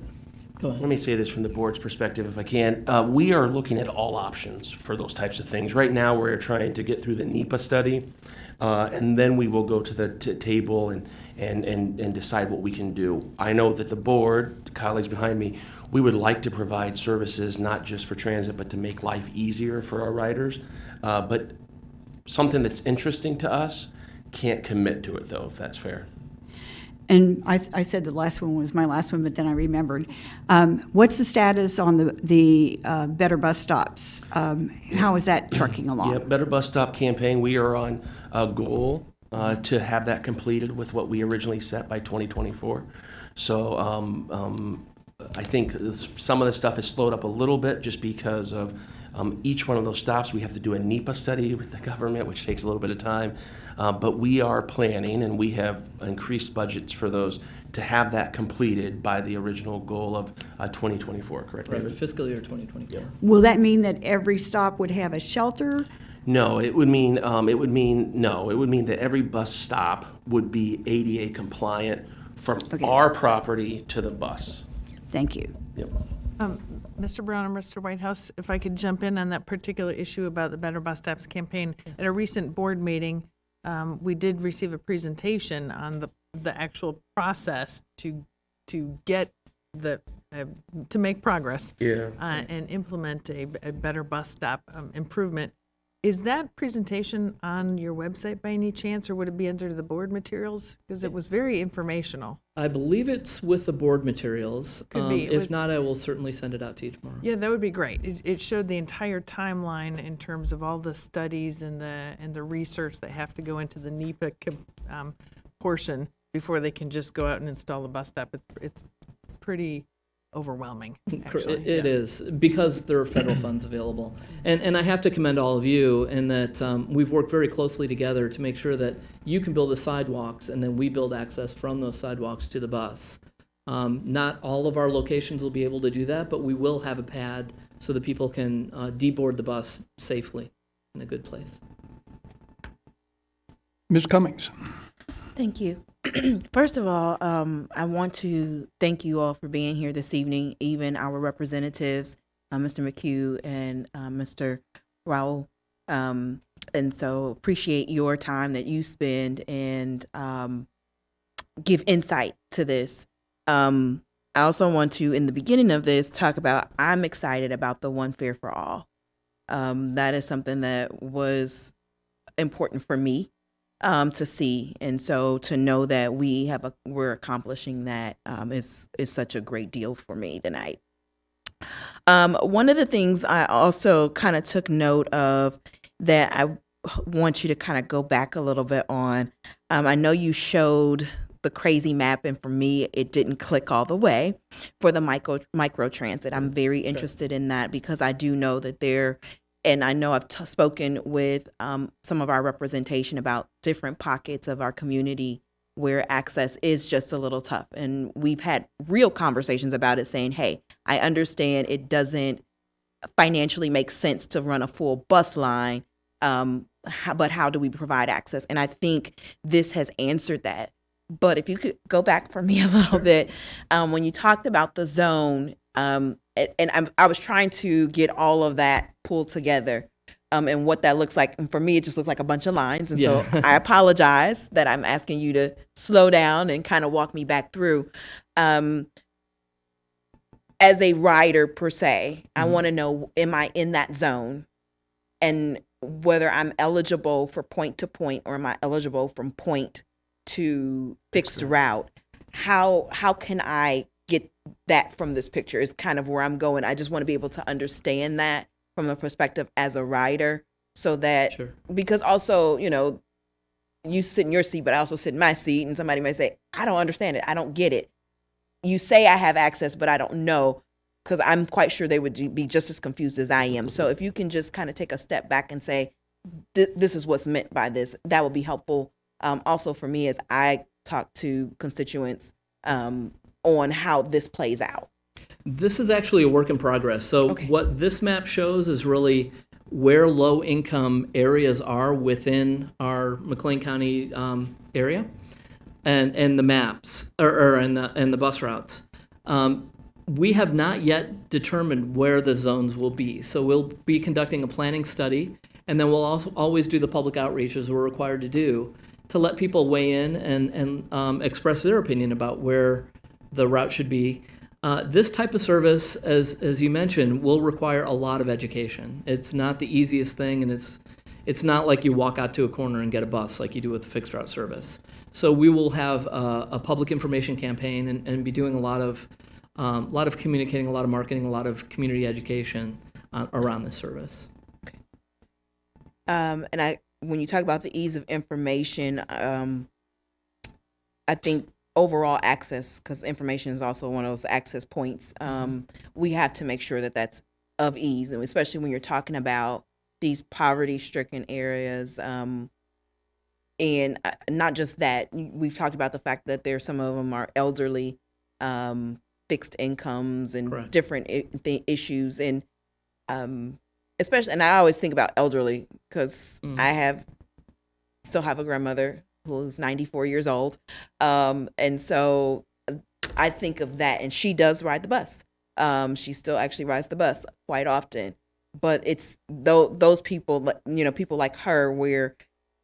Go ahead. let me say this from the board's perspective, if I can. We are looking at all options for those types of things. Right now, we're trying to get through the NEPA study, and then we will go to the table and decide what we can do. I know that the board, the colleagues behind me, we would like to provide services not just for transit, but to make life easier for our riders. But something that's interesting to us, can't commit to it though, if that's fair. And I said the last one was my last one, but then I remembered. What's the status on the Better Bus Stops? How is that trucking along? Yeah, Better Bus Stop campaign, we are on a goal to have that completed with what we originally set by 2024. So I think some of the stuff has slowed up a little bit just because of each one of those stops. We have to do a NEPA study with the government, which takes a little bit of time. But we are planning, and we have increased budgets for those to have that completed by the original goal of 2024, correct, Right, David? fiscal year 2024. Will that mean that every stop would have a shelter? No, it would mean that every bus stop would be ADA compliant from our property to the bus. Thank you. Yep. Mr. Brown and Mr. Whitehouse, if I could jump in on that particular issue about the Better Bus Stops campaign. At a recent board meeting, we did receive a presentation on the actual process to get to make progress. Yeah. And implement a better bus stop improvement. Is that presentation on your website by any chance, or would it be under the board materials? Because it was very informational. I believe it's with the board materials. Could be. It If was- not, I will certainly send it out to you tomorrow. Yeah, that would be great. It showed the entire timeline in terms of all the studies and the research that have to go into the NEPA portion before they can just go out and install the bus stop. It's pretty overwhelming, actually. It is, because there are federal funds available. And I have to commend all of you in that we've worked very closely together to make sure that you can build the sidewalks and then we build access from those sidewalks to the bus. Not all of our locations will be able to do that, but we will have a pad so that people can deboard the bus safely in a good place. Ms. Cummings? Thank you. First of all, I want to thank you all for being here this evening, even our representatives, Mr. McHugh and Mr. Raoul. And so appreciate your time that you spend and give insight to this. I also want to, in the beginning of this, talk about I'm excited about the one fare for all. That is something that was important for me to see, and so to know that we're accomplishing that is such a great deal for me tonight. One of the things I also kind of took note of that I want you to kind of go back a little bit on. I know you showed the crazy map, and for me, it didn't click all the way for the micro transit. I'm very interested in that because I do know that and I know I've spoken with some of our representation about different pockets of our community where access is just a little tough. And we've had real conversations about it saying, hey, I understand it doesn't financially make sense to run a full bus line, but how do we provide access? And I think this has answered that. But if you could go back for me a little bit, when you talked about the zone, I was trying to get all of that pulled together and what that looks like. And for me, it just looks like a bunch of lines. And so I apologize that I'm asking you to slow down and kind of walk me back through. As a rider per se, I want to know, am I in that zone? And whether I'm eligible for point to point or am I eligible from point to fixed route? How can I get that from this picture is kind of where I'm going. I just want to be able to understand that from a perspective as a rider, so that, Sure. because also, you sit in your seat, but I also sit in my seat, and somebody may say, I don't understand it. I don't get it. You say I have access, but I don't know, because I'm quite sure they would be just as confused as I am. So if you can just kind of take a step back and say, this is what's meant by this, that would be helpful. Also for me as I talk to constituents on how this plays out. This is actually a work in progress. So Okay. what this map shows is really where low income areas are within our McLean County area, and the maps and the bus routes. We have not yet determined where the zones will be. So we'll be conducting a planning study, and then we'll also always do the public outreach as we're required to do, to let people weigh in and express their opinion about where the route should be. This type of service, as you mentioned, will require a lot of education. It's not the easiest thing, and it's not like you walk out to a corner and get a bus like you do with the fixed route service. So we will have a public information campaign and be doing a lot of communicating, a lot of marketing, a lot of community education around this service. And when you talk about the ease of information, I think overall access, because information is also one of those access points, we have to make sure that that's of ease, and especially when you're talking about these poverty-stricken areas. And not just that, we've talked about the fact that some of them are elderly, fixed incomes, and Correct. different issues, and especially, and I always think about elderly because I still have a grandmother who's 94 years old, and so I think of that, and she does ride the bus. She still actually rides the bus quite often, but it's those people, people like her, where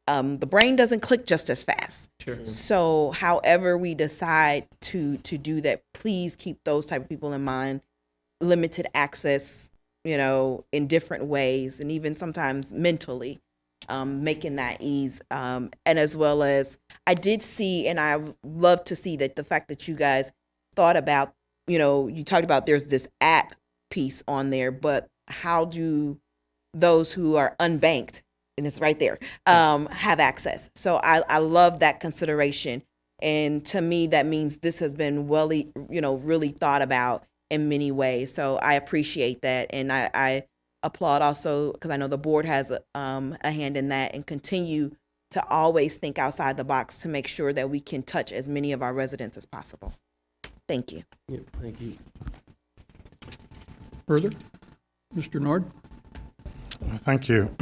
the brain doesn't click just as fast. Sure. So however we decide to do that, please keep those type of people in mind. Limited access, in different ways, and even sometimes mentally, making that ease. And as well as I did see, and I love to see that the fact that you guys thought about, you talked about there's this app piece on there, but how do those who are unbanked, and it's right there, have access? So I love that consideration. And to me, that means this has been really thought about in many ways. So I appreciate that. And I applaud also, because I know the board has a hand in that, and continue to always think outside the box to make sure that we can touch as many of our residents as possible. Thank you. Yeah, thank you. Further? Mr. Nord? Thank you.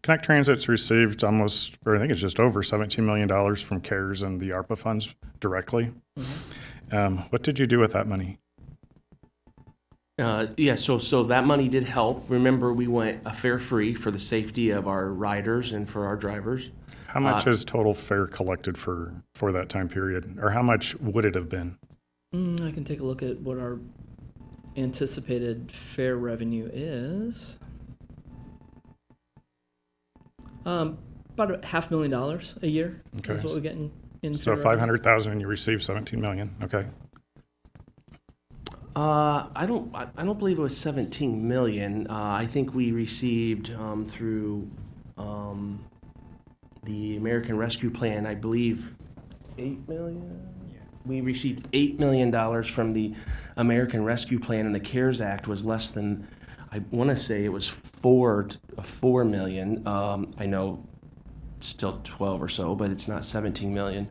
Connect Transit's received I think it's just over $17 million from CARES and the ARPA funds directly. What did you do with that money? So that money did help. Remember, we went a fare free for the safety of our riders and for our drivers. How much is total fare collected for that time period? Or how much would it have been? I can take a look at what our anticipated fare revenue is. About $500,000 a year. Okay. That's what we're getting in. So fare revenue. $500,000 and you received $17 million. Okay. I don't believe it was 17 million. I think we received through the American Rescue Plan, I believe 8 million. We received $8 million from the American Rescue Plan, and the CARES Act was less than, I want to say it was 4 million. I know it's still 12 or so, but it's not 17 million.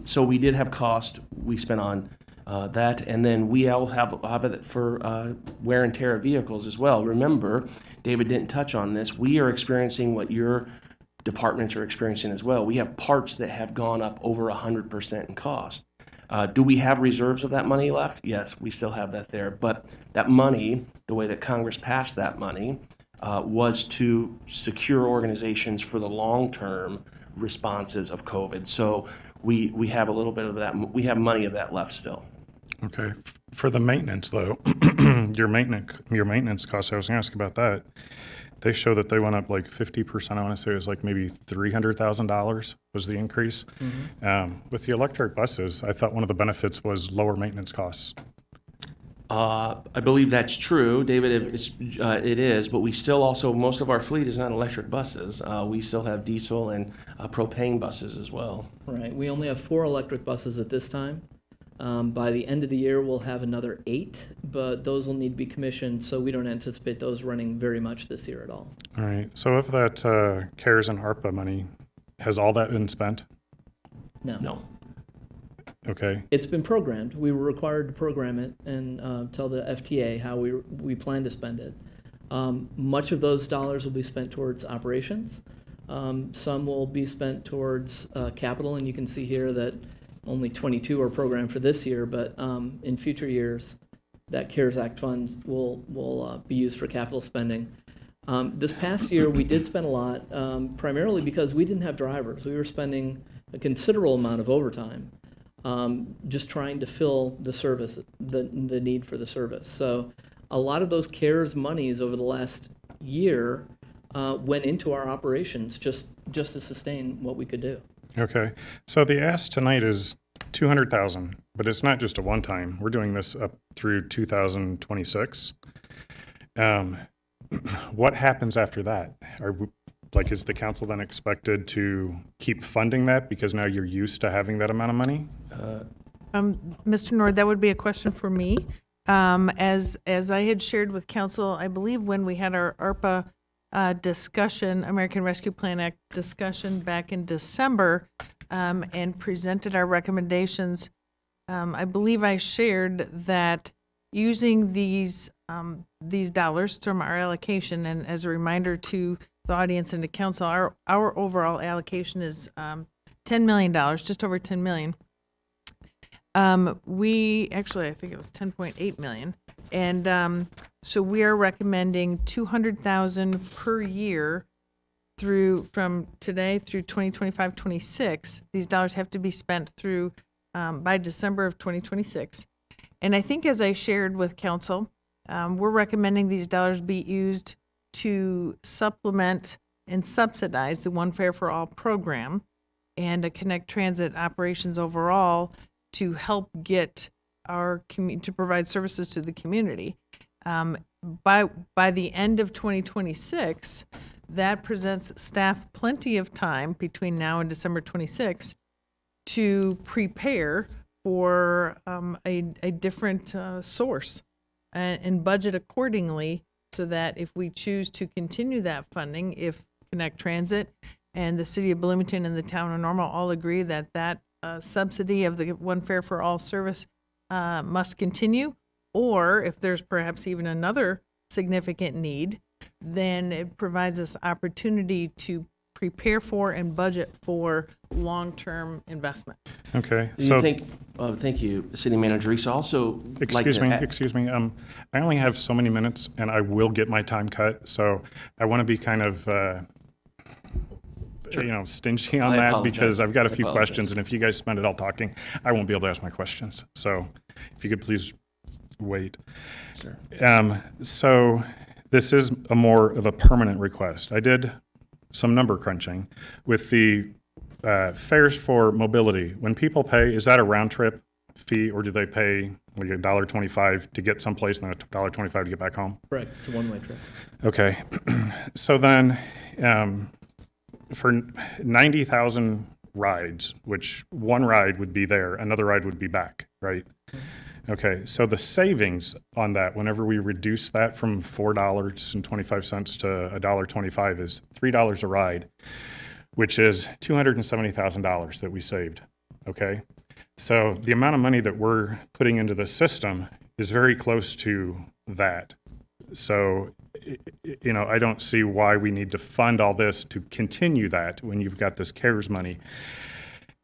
So we did have cost we spent on that, and then we all have it for wear and tear of vehicles as well. Remember, David didn't touch on this. We are experiencing what your departments are experiencing as well. We have parts that have gone up over 100% in cost. Do we have reserves of that money left? Yes, we still have that there. But that money, the way that Congress passed that money, was to secure organizations for the long-term responses of COVID. So we have a little bit of that. We have money of that left still. Okay. For the maintenance, though, your maintenance costs, I was going to ask about that. they show that they went up like 50%. I want to say it was like maybe $300,000 was the increase. With the electric buses, I thought one of the benefits was lower maintenance costs. I believe that's true, David. It is, but we still also, most of our fleet is not electric buses. We still have diesel and propane buses as well. Right, we only have 4 electric buses at this time. By the end of the year, we'll have another 8, but those will need to be commissioned, so we don't anticipate those running very much this year at all. All right. So if that CARES and ARPA money, has all that been spent? No. Okay. It's been programmed. We were required to program it and tell the FTA how we plan to spend it. Much of those dollars will be spent towards operations. Some will be spent towards capital, and you can see here that only 22 are programmed for this year, but in future years, that CARES Act funds will be used for capital spending. This past year, we did spend a lot, primarily because we didn't have drivers. We were spending a considerable amount of overtime, just trying to fill the service, the need for the service. So a lot of those CARES monies over the last year went into our operations just to sustain what we could do. Okay. So the ask tonight is 200,000, but it's not just a one-time. We're doing this up through 2026. What happens after that? Is the council then expected to keep funding that because now you're used to having that amount of money? Mr. Nord, that would be a question for me. As I had shared with council, I believe when we had our ARPA discussion, American Rescue Plan Act discussion back in December, and presented our recommendations, I believe I shared that using these dollars from our allocation, and as a reminder to the audience and to council, our overall allocation is $10 million, just over $10 million. I think it was 10.8 million. And so we are recommending 200,000 per year from today through 2025-26. These dollars have to be spent through by December of 2026. And I think as I shared with council, we're recommending these dollars be used to supplement and subsidize the One Fare for All program and to Connect Transit operations overall to help get our to provide services to the community. By the end of 2026, that presents staff plenty of time between now and December 26 to prepare for a different source and budget accordingly, so that if we choose to continue that funding, if Connect Transit and the city of Bloomington and the town of Normal all agree that that subsidy of the One Fare for All service must continue, or if there's perhaps even another significant need, then it provides us opportunity to prepare for and budget for long-term investment. Okay. Do you think? Thank you, City Manager Reese. Also, Excuse me. I only have so many minutes, and I will get my time cut. So I want to be kind of, stingy on that because I've got a few questions, and if you guys spend it all talking, I won't be able to ask my questions. So if you could please wait. Sir. So this is a more of a permanent request. I did some number crunching with the fares for mobility. When people pay, is that a round trip fee, or do they pay like $1.25 to get someplace and then $1.25 to get back home? Correct, it's a one-way trip. Okay. So then for 90,000 rides, which one ride would be there, another ride would be back, right? Okay, so the savings on that, whenever we reduce that from $4.25 to $1.25, is $3 a ride, which is $270,000 that we saved, okay? So the amount of money that we're putting into the system is very close to that. So, I don't see why we need to fund all this to continue that when you've got this CARES money.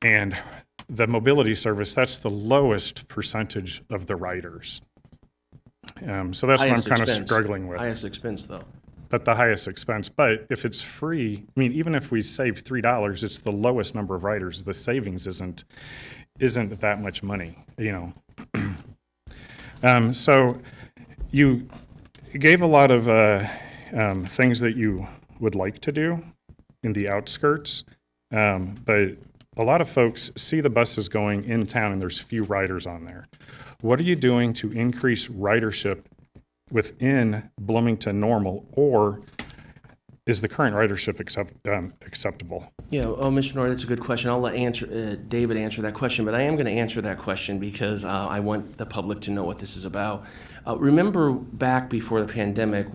And the mobility service, that's the lowest percentage of the riders. So that's what I'm kind of struggling with. Highest expense, though. But the highest expense. But if it's free, even if we save $3, it's the lowest number of riders. The savings isn't that much money, So you gave a lot of things that you would like to do in the outskirts. But a lot of folks see the buses going in town and there's few riders on there. What are you doing to increase ridership within Bloomington Normal, or is the current ridership acceptable? Yeah, Mr. Nord, that's a good question. I'll let David answer that question, but I am going to answer that question because I want the public to know what this is about. Remember back before the pandemic,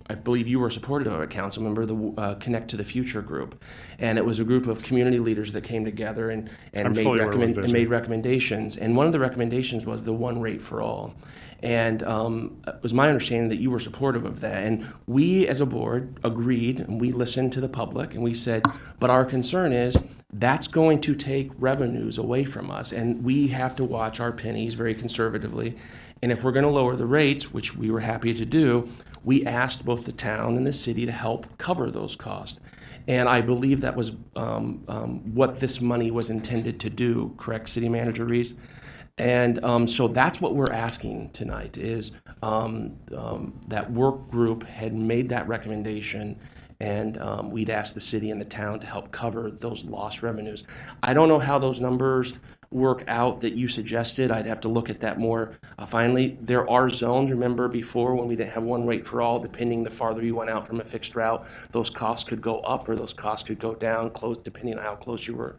I believe you were supportive of it, council member, the Connect to the Future group. And it was a group of community leaders that came together and made recommendations. And one of the recommendations was the one rate for all. And it was my understanding that you were supportive of that. And we as a board agreed, and we listened to the public, and we said, but our concern is that's going to take revenues away from us. And we have to watch our pennies very conservatively. And if we're going to lower the rates, which we were happy to do, we asked both the town and the city to help cover those costs. And I believe that was what this money was intended to do, correct, City Manager Reese? And so that's what we're asking tonight is that work group had made that recommendation, and we'd ask the city and the town to help cover those lost revenues. I don't know how those numbers work out that you suggested. I'd have to look at that more finally. There are zones, remember before when we didn't have one rate for all, depending the farther you went out from a fixed route, those costs could go up or those costs could go down, depending on how close you were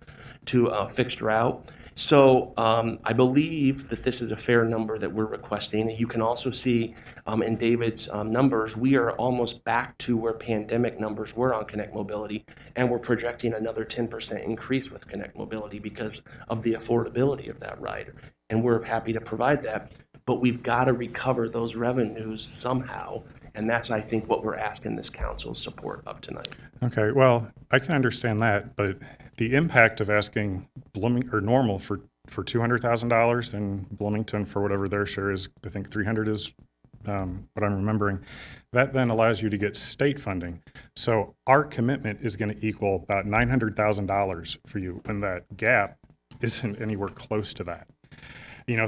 to a fixed route. So I believe that this is a fair number that we're requesting. You can also see in David's numbers, we are almost back to where pandemic numbers were on Connect Mobility, and we're projecting another 10% increase with Connect Mobility because of the affordability of that ride. And we're happy to provide that, but we've got to recover those revenues somehow. And that's, I think, what we're asking this council's support of tonight. Okay, well, I can understand that, but the impact of asking Normal for $200,000 and Bloomington for whatever their share is, I think 300 is what I'm remembering, that then allows you to get state funding. So our commitment is going to equal about $900,000 for you, and that gap isn't anywhere close to that.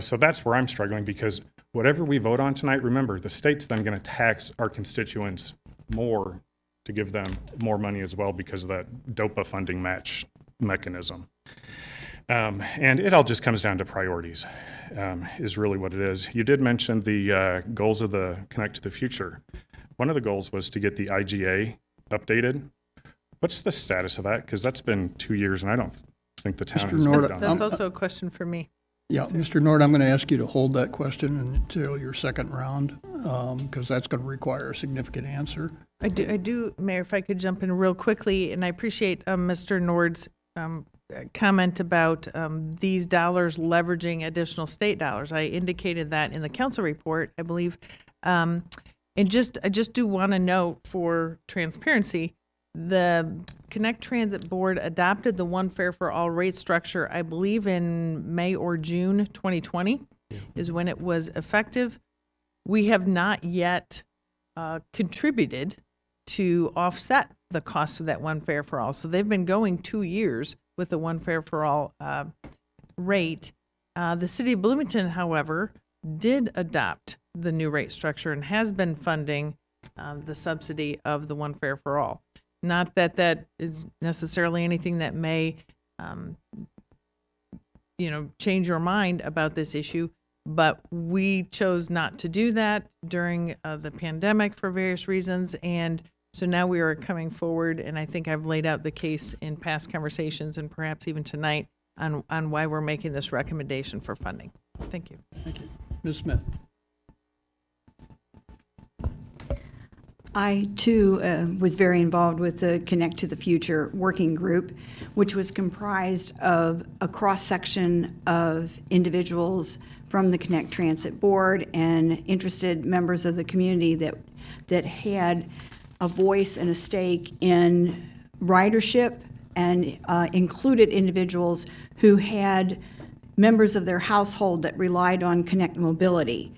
So that's where I'm struggling, because whatever we vote on tonight, remember, the state's then going to tax our constituents more to give them more money as well because of that DOPA funding match mechanism. And it all just comes down to priorities, is really what it is. You did mention the goals of the Connect to the Future. One of the goals was to get the IGA updated. What's the status of that? Because that's been 2 years, and I don't think the town has Nord, moved on That's that. also a question for me. Yeah, Mr. Nord, I'm going to ask you to hold that question until your second round, because that's going to require a significant answer. I do, Mayor, if I could jump in real quickly, and I appreciate Mr. Nord's comment about these dollars leveraging additional state dollars. I indicated that in the council report, I believe. And I just do want to note for transparency, the Connect Transit Board adopted the one fare for all rate structure, I believe in May or June 2020 is when it was effective. We have not yet contributed to offset the cost of that one fare for all. So they've been going 2 years with the one fare for all rate. The city of Bloomington, however, did adopt the new rate structure and has been funding the subsidy of the one fare for all. Not that that is necessarily anything that may, change your mind about this issue, but we chose not to do that during the pandemic for various reasons. And so now we are coming forward, and I think I've laid out the case in past conversations and perhaps even tonight on why we're making this recommendation for funding. Thank you. Thank you. Ms. Smith? I, too, was very involved with the Connect to the Future working group, which was comprised of a cross-section of individuals from the Connect Transit Board and interested members of the community that had a voice and a stake in ridership, and included individuals who had members of their household that relied on Connect Mobility.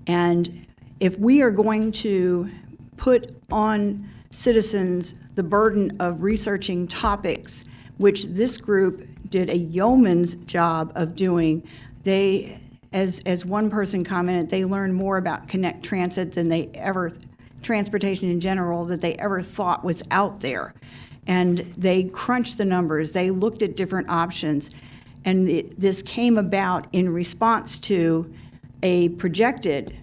And if we are going to put on citizens the burden of researching topics, which this group did a yeoman's job of doing, they, as one person commented, they learned more about Connect Transit than they ever transportation in general that they ever thought was out there. And they crunched the numbers, they looked at different options, and this came about in response to a projected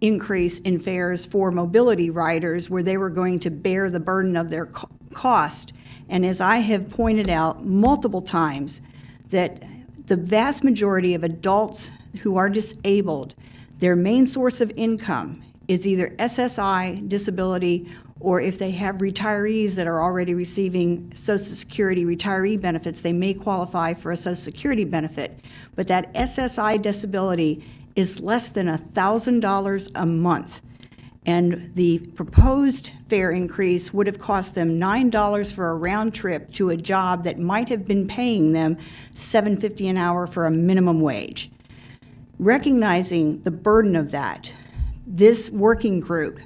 increase in fares for mobility riders where they were going to bear the burden of their cost. And as I have pointed out multiple times, that the vast majority of adults who are disabled, their main source of income is either SSI, disability, or if they have retirees that are already receiving Social Security retiree benefits, they may qualify for a Social Security benefit. But that SSI disability is less than $1,000 a month. And the proposed fare increase would have cost them $9 for a round trip to a job that might have been paying them $7.50 an hour for a minimum wage. Recognizing the burden of that, this working group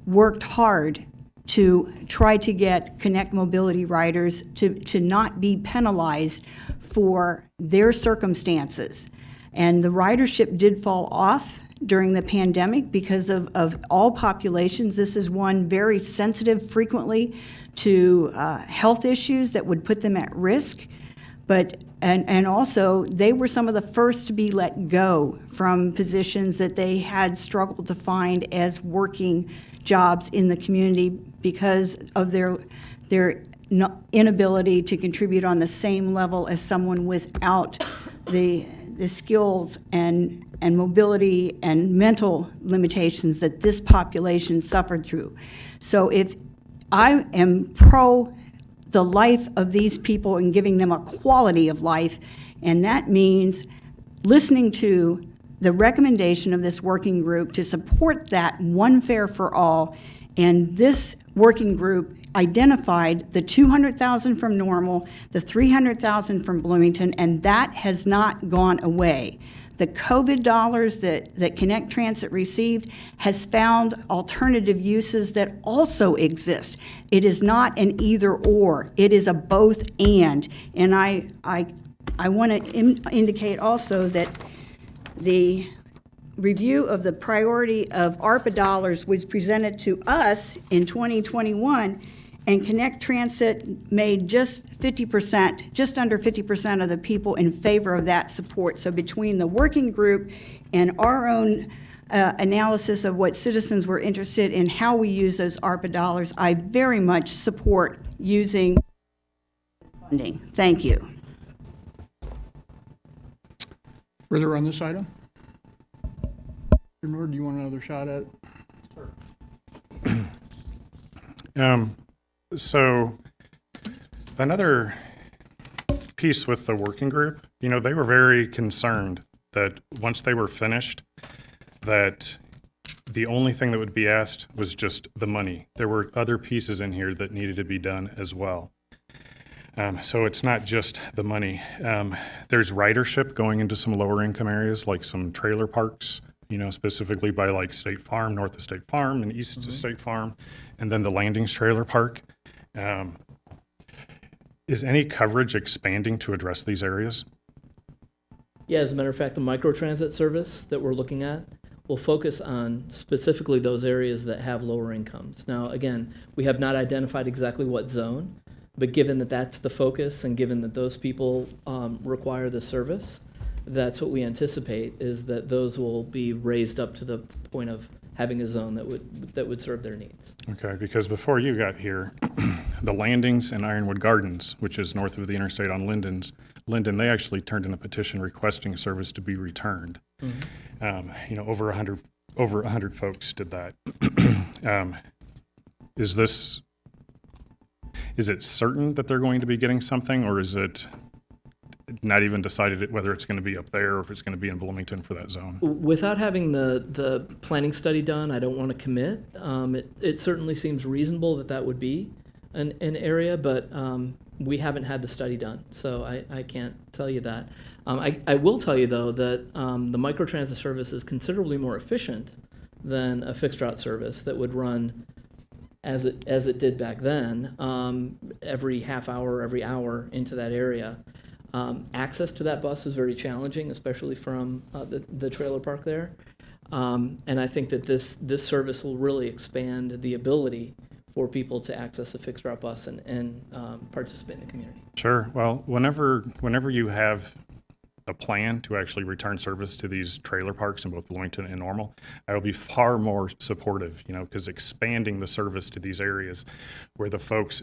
worked hard to try to get Connect Mobility riders to not be penalized for their circumstances. And the ridership did fall off during the pandemic because of all populations. This is one very sensitive frequently to health issues that would put them at risk. But and also, they were some of the first to be let go from positions that they had struggled to find as working jobs in the community because of their inability to contribute on the same level as someone without the skills and mobility and mental limitations that this population suffered through. So if I am pro the life of these people and giving them a quality of life, and that means listening to the recommendation of this working group to support that one fare for all, and this working group identified the $200,000 from Normal, the $300,000 from Bloomington, and that has not gone away. The COVID dollars that Connect Transit received has found alternative uses that also exist. It is not an either or, it is a both and. And I want to indicate also that the review of the priority of ARPA dollars was presented to us in 2021, and Connect Transit made just 50%, just under 50% of the people in favor of that support. So between the working group and our own analysis of what citizens were interested in how we use those ARPA dollars, I very much support using funding. Thank you. Further on this item? Mr. Nord, do you want another shot at it? So another piece with the working group, they were very concerned that once they were finished, that the only thing that would be asked was just the money. There were other pieces in here that needed to be done as well. So it's not just the money. There's ridership going into some lower income areas, like some trailer parks, specifically by like State Farm, north of State Farm and east of State Farm, and then the Landings Trailer Park. Is any coverage expanding to address these areas? Yeah, as a matter of fact, the microtransit service that we're looking at will focus on specifically those areas that have lower incomes. Now, again, we have not identified exactly what zone, but given that that's the focus and given that those people require the service, that's what we anticipate, is that those will be raised up to the point of having a zone that would serve their needs. Okay, because before you got here, the Landings and Ironwood Gardens, which is north of the interstate on Linden, they actually turned in a petition requesting service to be returned. Mm-hmm. Over 100 folks did that. Is it certain that they're going to be getting something, or is it not even decided whether it's going to be up there or if it's going to be in Bloomington for that zone? Without having the planning study done, I don't want to commit. It certainly seems reasonable that would be an area, but we haven't had the study done, so I can't tell you that. I will tell you, though, that the microtransit service is considerably more efficient than a fixed route service that would run as it did back then, every half hour, every hour into that area. Access to that bus is very challenging, especially from the trailer park there. And I think that this service will really expand the ability for people to access a fixed route bus and participate in the community. Sure. Well, whenever you have a plan to actually return service to these trailer parks in both Bloomington and Normal, I will be far more supportive, because expanding the service to these areas where the folks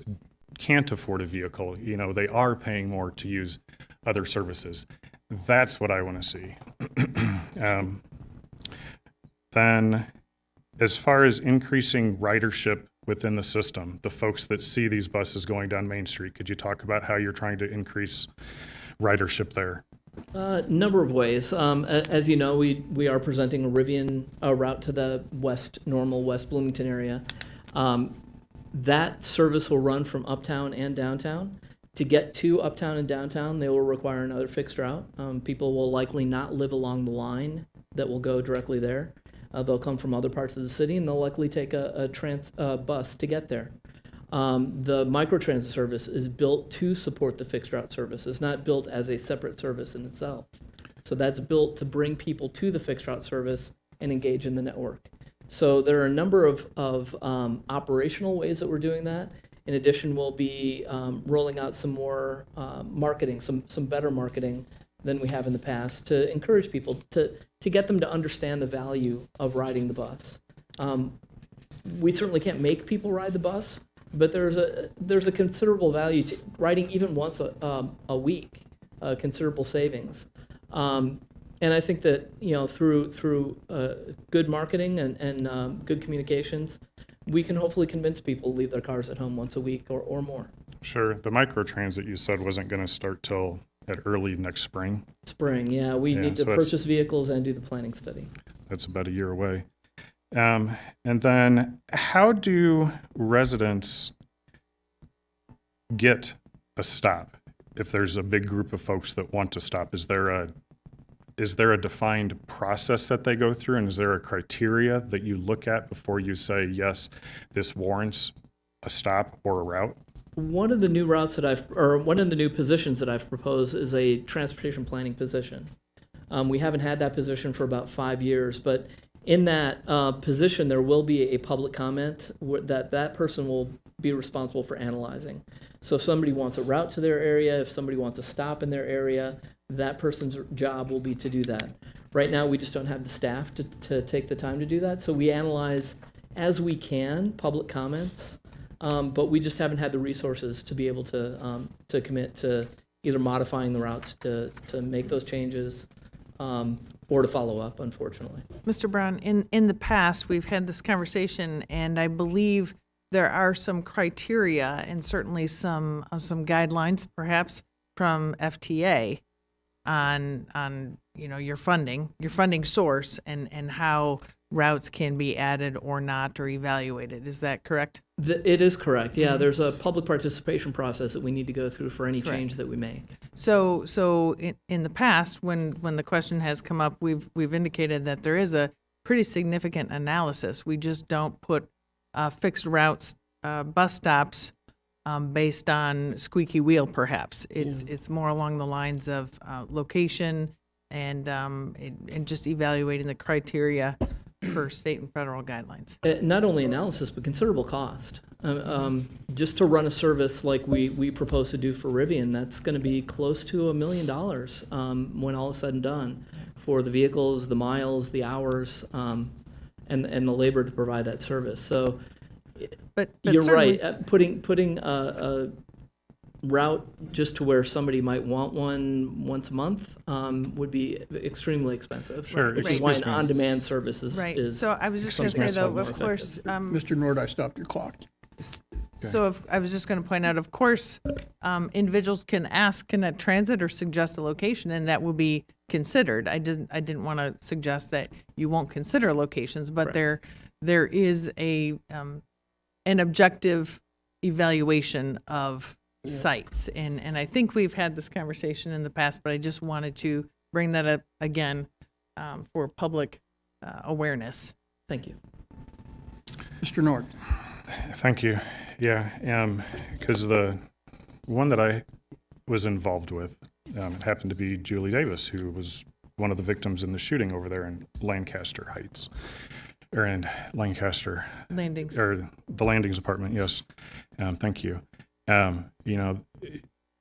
can't afford a vehicle, they are paying more to use other services. That's what I want to see. Then, as far as increasing ridership within the system, the folks that see these buses going down Main Street, could you talk about how you're trying to increase ridership there? Number of ways. As you know, we are presenting a Rivian route to the Normal West Bloomington area. That service will run from uptown and downtown. To get to uptown and downtown, they will require another fixed route. People will likely not live along the line that will go directly there. They'll come from other parts of the city, and they'll likely take a bus to get there. The microtransit service is built to support the fixed route service. It's not built as a separate service in itself. So that's built to bring people to the fixed route service and engage in the network. So there are a number of operational ways that we're doing that. In addition, we'll be rolling out some more marketing, some better marketing than we have in the past to encourage people to get them to understand the value of riding the bus. We certainly can't make people ride the bus, but there's a considerable value to riding even once a week, considerable savings. And I think that through good marketing and good communications, we can hopefully convince people to leave their cars at home once a week or more. Sure. The microtransit you said wasn't going to start till at early next spring. Spring, yeah. We need to purchase vehicles and do the planning study. That's about a year away. And then how do residents get a stop if there's a big group of folks that want to stop? Is there a defined process that they go through, and is there a criteria that you look at before you say, yes, this warrants a stop or a route? One of the new one of the new positions that I've proposed is a transportation planning position. We haven't had that position for about 5 years, but in that position, there will be a public comment that person will be responsible for analyzing. So if somebody wants a route to their area, if somebody wants a stop in their area, that person's job will be to do that. Right now, we just don't have the staff to take the time to do that. So we analyze as we can public comments, but we just haven't had the resources to be able to commit to either modifying the routes to make those changes or to follow up, unfortunately. Mr. Brown, in the past, we've had this conversation, and I believe there are some criteria and certainly some guidelines, perhaps from FTA, on your funding source and how routes can be added or not or evaluated. Is that correct? It is correct. Yeah, there's a public participation process that we need to go through for any change that we make. So in the past, when the question has come up, we've indicated that there is a pretty significant analysis. We just don't put fixed routes, bus stops based on squeaky wheel, perhaps. It's more along the lines of location and just evaluating the criteria for state and federal guidelines. Not only analysis, but considerable cost. Just to run a service like we propose to do for Rivian, that's going to be close to $1 million when all is said and done, for the vehicles, the miles, the hours, and the labor to provide that service. So, but you're right. Putting a route just to where somebody might want one once a month would be extremely expensive. Sure. Which is why an on-demand service is. Right. Is So I was just going to say, though, more of course. Mr. Nord, I stopped your clock. So I was just going to point out, of course, individuals can ask, can a transit or suggest a location, and that will be considered. I didn't want to suggest that you won't consider locations, but Right. there is an objective evaluation of sites, and I think we've had this conversation in the past, but I just wanted to bring that up again for public awareness. Thank you. Mr. Nord. Thank you. Yeah, because the one that I was involved with happened to be Julie Davis, who was one of the victims in the shooting over there in Lancaster Heights, or in Lancaster, Landings. or the Landings Apartment, yes. Thank you. You know,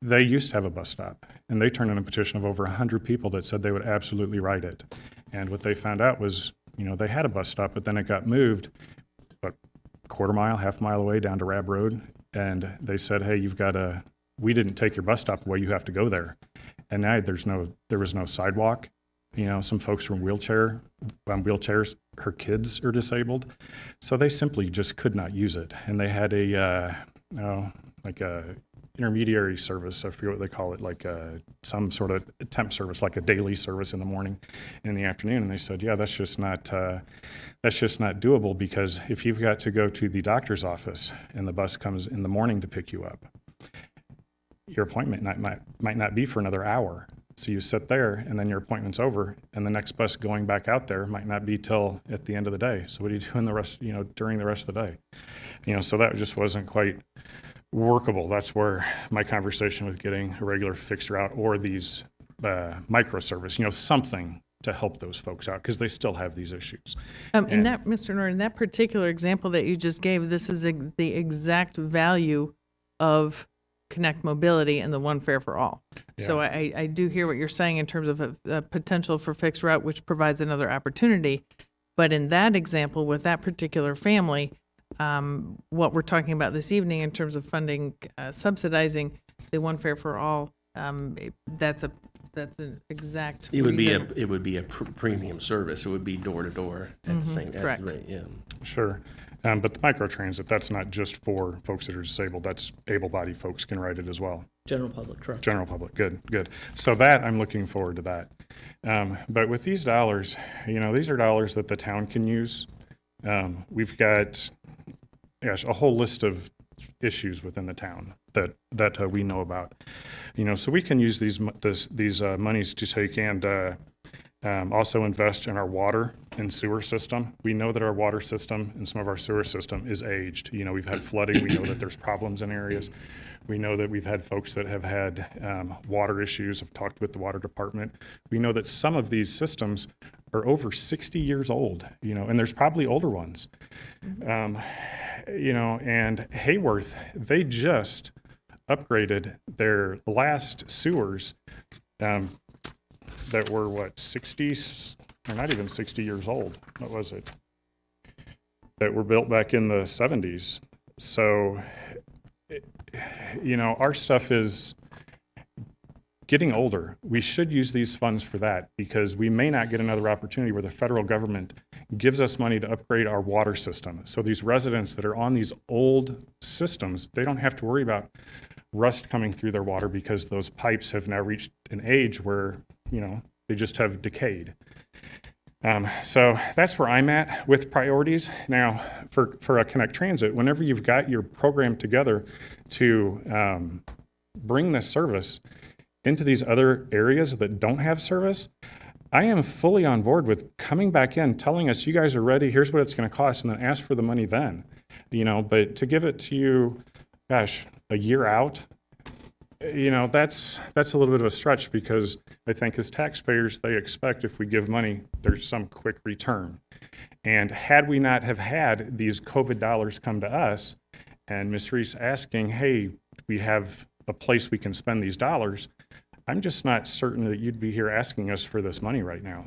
they used to have a bus stop, and they turned in a petition of over 100 people that said they would absolutely write it. And what they found out was, you know, they had a bus stop, but then it got moved, but quarter mile, half mile away down to Rab Road. And they said, hey, we didn't take your bus stop away, you have to go there. And now there was no sidewalk. You know, some folks were in wheelchairs, her kids are disabled. So they simply just could not use it. And they had like a intermediary service, I forget what they call it, like some sort of temp service, like a daily service in the morning and in the afternoon. And they said, yeah, that's just not doable, because if you've got to go to the doctor's office and the bus comes in the morning to pick you up, your appointment might not be for another hour. So you sit there and then your appointment's over, and the next bus going back out there might not be till at the end of the day. So what do you do in the rest, you know, during the rest of the day? You know, so that just wasn't quite workable. That's where my conversation with getting a regular fixer out, or these microservice, you know, something to help those folks out, because they still have these issues. In that, Mr. Norton, that particular example that you just gave, this is the exact value of Connect Mobility and the One Fare for All. Yeah. So I do hear what you're saying in terms of a potential for fixed route, which provides another opportunity. But in that example, with that particular family, what we're talking about this evening in terms of funding, subsidizing the One Fare for All, that's an exact It would reason. be a premium service. It would be door to door at the same correct. rate. Yeah. Sure. But the microtransit, that's not just for folks that are disabled. That's able-bodied folks can ride it as well. General public, correct. General public, good. So that, I'm looking forward to that. But with these dollars, you know, these are dollars that the town can use. We've got, a whole list of issues within the town that we know about. You know, so we can use these monies to take and also invest in our water and sewer system. We know that our water system and some of our sewer system is aged. You know, we've had flooding. We know that there's problems in areas. We know that we've had folks that have had water issues. I've talked with the water department. We know that some of these systems are over 60 years old, you know, and there's probably older ones. You know, and Hayworth, they just upgraded their last sewers that were 60, or not even 60 years old. What was it? That were built back in the 70s. So, you know, our stuff is getting older. We should use these funds for that, because we may not get another opportunity where the federal government gives us money to upgrade our water system. So these residents that are on these old systems, they don't have to worry about rust coming through their water, because those pipes have now reached an age where, you know, they just have decayed. So that's where I'm at with priorities. Now, for a Connect Transit, whenever you've got your program together to bring this service into these other areas that don't have service, I am fully on board with coming back in, telling us, you guys are ready, here's what it's going to cost, and then ask for the money then. You know, but to give it to you, gosh, a year out, you know, that's a little bit of a stretch, because I think as taxpayers, they expect if we give money, there's some quick return. And had we not have had these COVID dollars come to us, and Ms. Reese asking, hey, we have a place we can spend these dollars, I'm just not certain that you'd be here asking us for this money right now.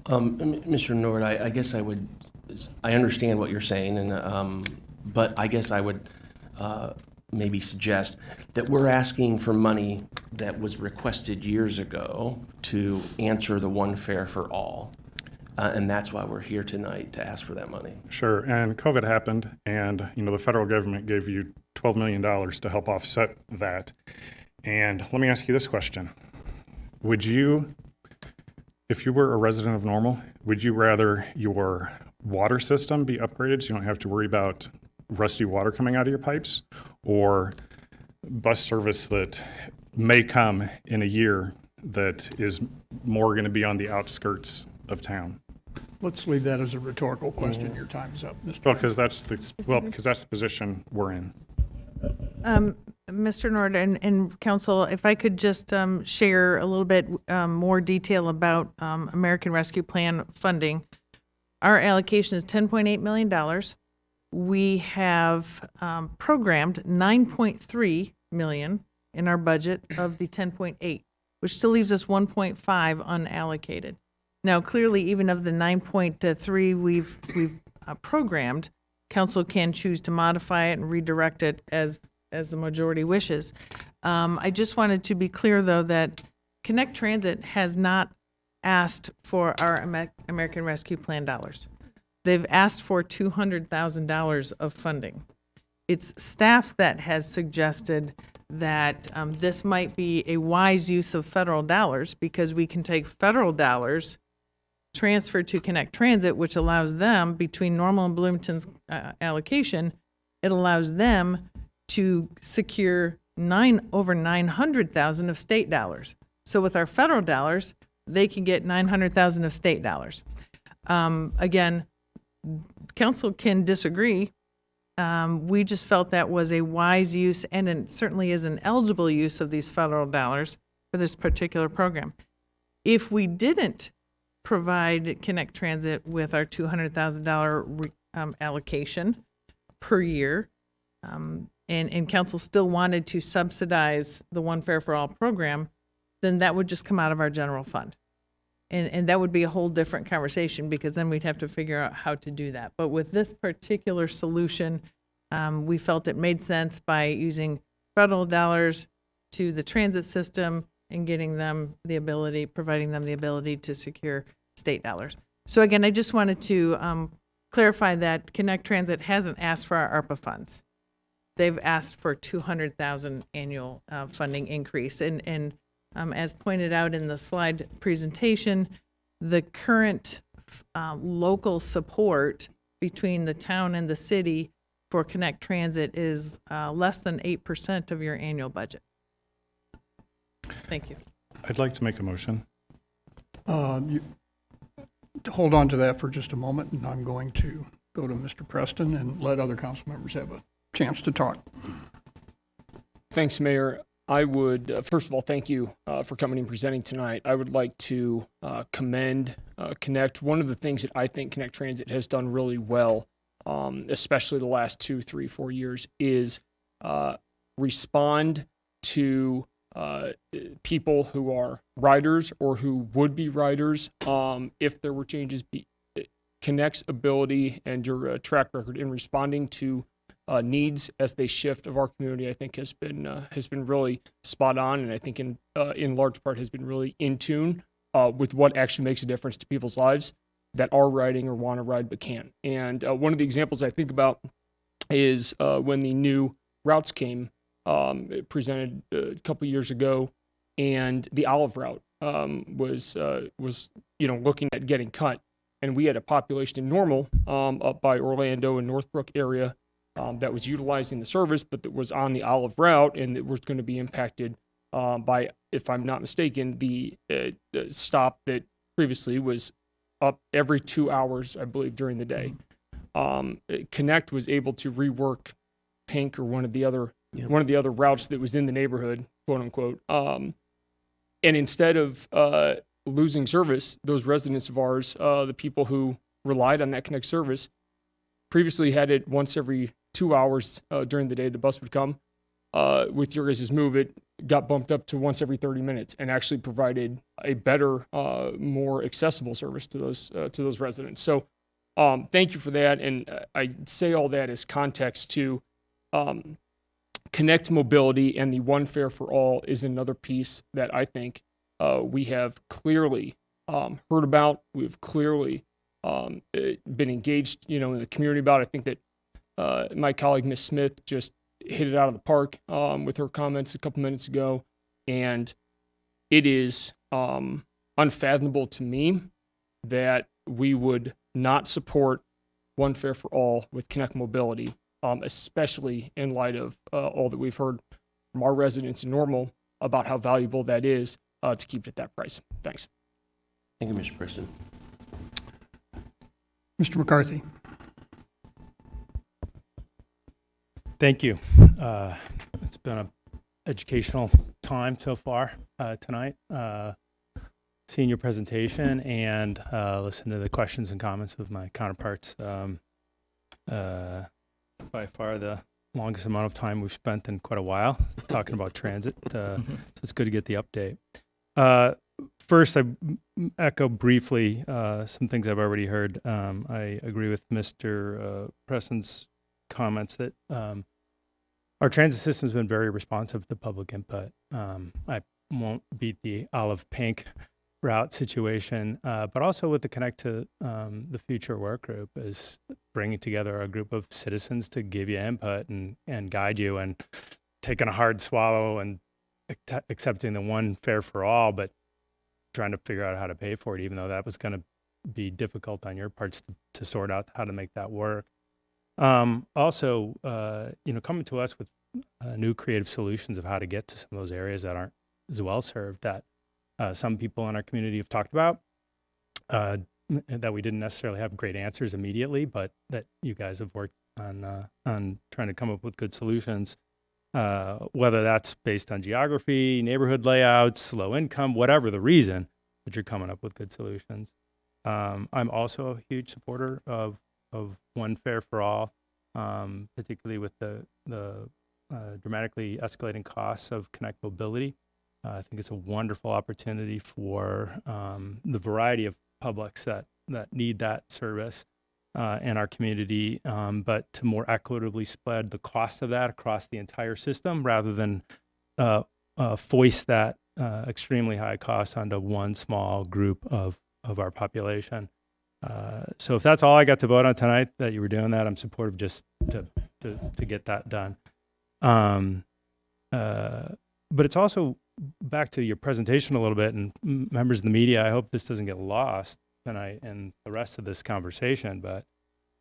Mr. Nord, I guess I understand what you're saying, and but I guess I would maybe suggest that we're asking for money that was requested years ago to answer the One Fare for All. And that's why we're here tonight, to ask for that money. Sure, and COVID happened, and, you know, the federal government gave you $12 million to help offset that. And let me ask you this question. Would you, if you were a resident of Normal, would you rather your water system be upgraded so you don't have to worry about rusty water coming out of your pipes, or bus service that may come in a year that is more going to be on the outskirts of town? Let's leave that as a rhetorical question. Your time's up, Mr. Well, because that's the position we're in. Mr. Nord and council, if I could just share a little bit more detail about American Rescue Plan funding. Our allocation is $10.8 million. We have programmed $9.3 million in our budget of the 10.8, which still leaves us 1.5 unallocated. Now, clearly, even of the 9.3 we've programmed, council can choose to modify it and redirect it as the majority wishes. I just wanted to be clear, though, that Connect Transit has not asked for our American Rescue Plan dollars. They've asked for $200,000 of funding. It's staff that has suggested that this might be a wise use of federal dollars because we can take federal dollars transferred to Connect Transit, which allows them, between Normal and Bloomington's allocation, it allows them to secure over $900,000 of state dollars. So with our federal dollars, they can get $900,000 of state dollars. Again, council can disagree. We just felt that was a wise use, and it certainly is an eligible use of these federal dollars for this particular program. If we didn't provide Connect Transit with our $200,000 allocation per year, and council still wanted to subsidize the One Fare for All program, then that would just come out of our general fund. And that would be a whole different conversation because then we'd have to figure out how to do that. But with this particular solution, we felt it made sense by using federal dollars to the transit system and getting them the ability, providing them the ability to secure state dollars. So again, I just wanted to clarify that Connect Transit hasn't asked for our ARPA funds. They've asked for $200,000 annual funding increase. And as pointed out in the slide presentation, the current local support between the town and the city for Connect Transit is less than 8% of your annual budget. Thank you. I'd like to make a motion. Hold on to that for just a moment, and I'm going to go to Mr. Preston and let other council members have a chance to talk. Thanks, Mayor. I would, first of all, thank you for coming and presenting tonight. I would like to commend Connect. One of the things that I think Connect Transit has done really well, especially the last 2, 3, 4 years, is respond to people who are riders or who would be riders if there were changes. Connect's ability and your track record in responding to needs as they shift of our community, I think has been really spot on, and I think in large part has been really in tune with what actually makes a difference to people's lives that are riding or want to ride but can't. And one of the examples I think about is when the new routes came presented a couple years ago, and the Olive route was looking at getting cut, and we had a population in Normal up by Orlando and Northbrook area that was utilizing the service, but that was on the Olive route and that was going to be impacted by, if I'm not mistaken, the stop that previously was up every 2 hours, I believe, during the day. Connect was able to rework Pink or one of the other routes that was in the neighborhood, quote unquote. And instead of losing service, those residents of ours, the people who relied on that Connect service, previously had it once every 2 hours during the day. The bus would come. With your guys' move, it got bumped up to once every 30 minutes and actually provided a better, more accessible service to those residents. So thank you for that. And I say all that as context to Connect Mobility, and the One Fare for All is another piece that I think we have clearly heard about. We've clearly been engaged, in the community about. I think that my colleague, Ms. Smith, just hit it out of the park with her comments a couple minutes ago. And it is unfathomable to me that we would not support One Fare for All with Connect Mobility, especially in light of all that we've heard from our residents in Normal about how valuable that is to keep it at that price. Thanks. Thank you, Mr. Preston. Mr. McCarthy. Thank you. It's been a educational time so far tonight. Seeing your presentation and listen to the questions and comments of my counterparts. By far the longest amount of time we've spent in quite a while talking about transit. So it's good to get the update. First, I echo briefly some things I've already heard. I agree with Mr. Preston's comments that our transit system's been very responsive to public input. I won't beat the olive pink route situation, but also with the Connect to the Future work group is bringing together a group of citizens to give you input and guide you, and taking a hard swallow and accepting the one fare for all, but trying to figure out how to pay for it, even though that was going to be difficult on your parts to sort out how to make that work. Also, coming to us with new creative solutions of how to get to some of those areas that aren't as well served that some people in our community have talked about, that we didn't necessarily have great answers immediately, but that you guys have worked on trying to come up with good solutions, whether that's based on geography, neighborhood layouts, low income, whatever the reason, but you're coming up with good solutions. I'm also a huge supporter of one fare for all, particularly with the dramatically escalating costs of Connect Mobility. I think it's a wonderful opportunity for the variety of publics that need that service in our community, but to more equitably spread the cost of that across the entire system rather than foist that extremely high cost onto one small group of our population. So if that's all I got to vote on tonight, that you were doing that, I'm supportive just to get that done. But it's also back to your presentation a little bit, and members of the media, I hope this doesn't get lost tonight and the rest of this conversation, but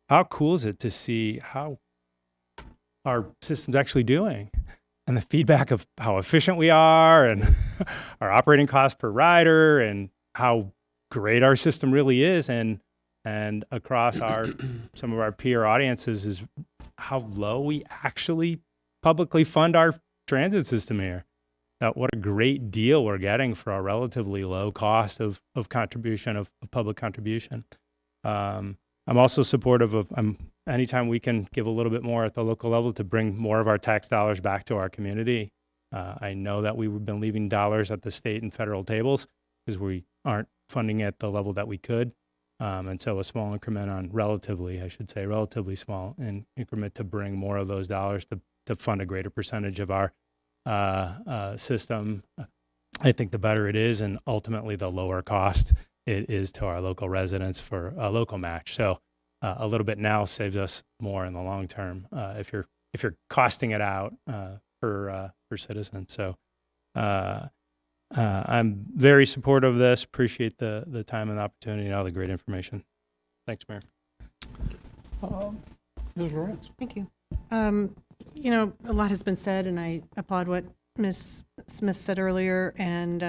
how cool is it to see how our system's actually doing and the feedback of how efficient we are and our operating cost per rider and how great our system really is, and across some of our peer audiences is how low we actually publicly fund our transit system here. What a great deal we're getting for our relatively low cost of contribution, of public contribution. I'm also supportive of anytime we can give a little bit more at the local level to bring more of our tax dollars back to our community. I know that we've been leaving dollars at the state and federal tables because we aren't funding at the level that we could. And so a small increment relatively small increment to bring more of those dollars to fund a greater percentage of our system, I think the better it is, and ultimately the lower cost it is to our local residents for a local match. So a little bit now saves us more in the long term if you're costing it out per citizen. So I'm very supportive of this. Appreciate the time and the opportunity and all the great information. Thanks, Mayor. Ms. Lorenz? Thank you. A lot has been said, and I applaud what Ms. Smith said earlier, and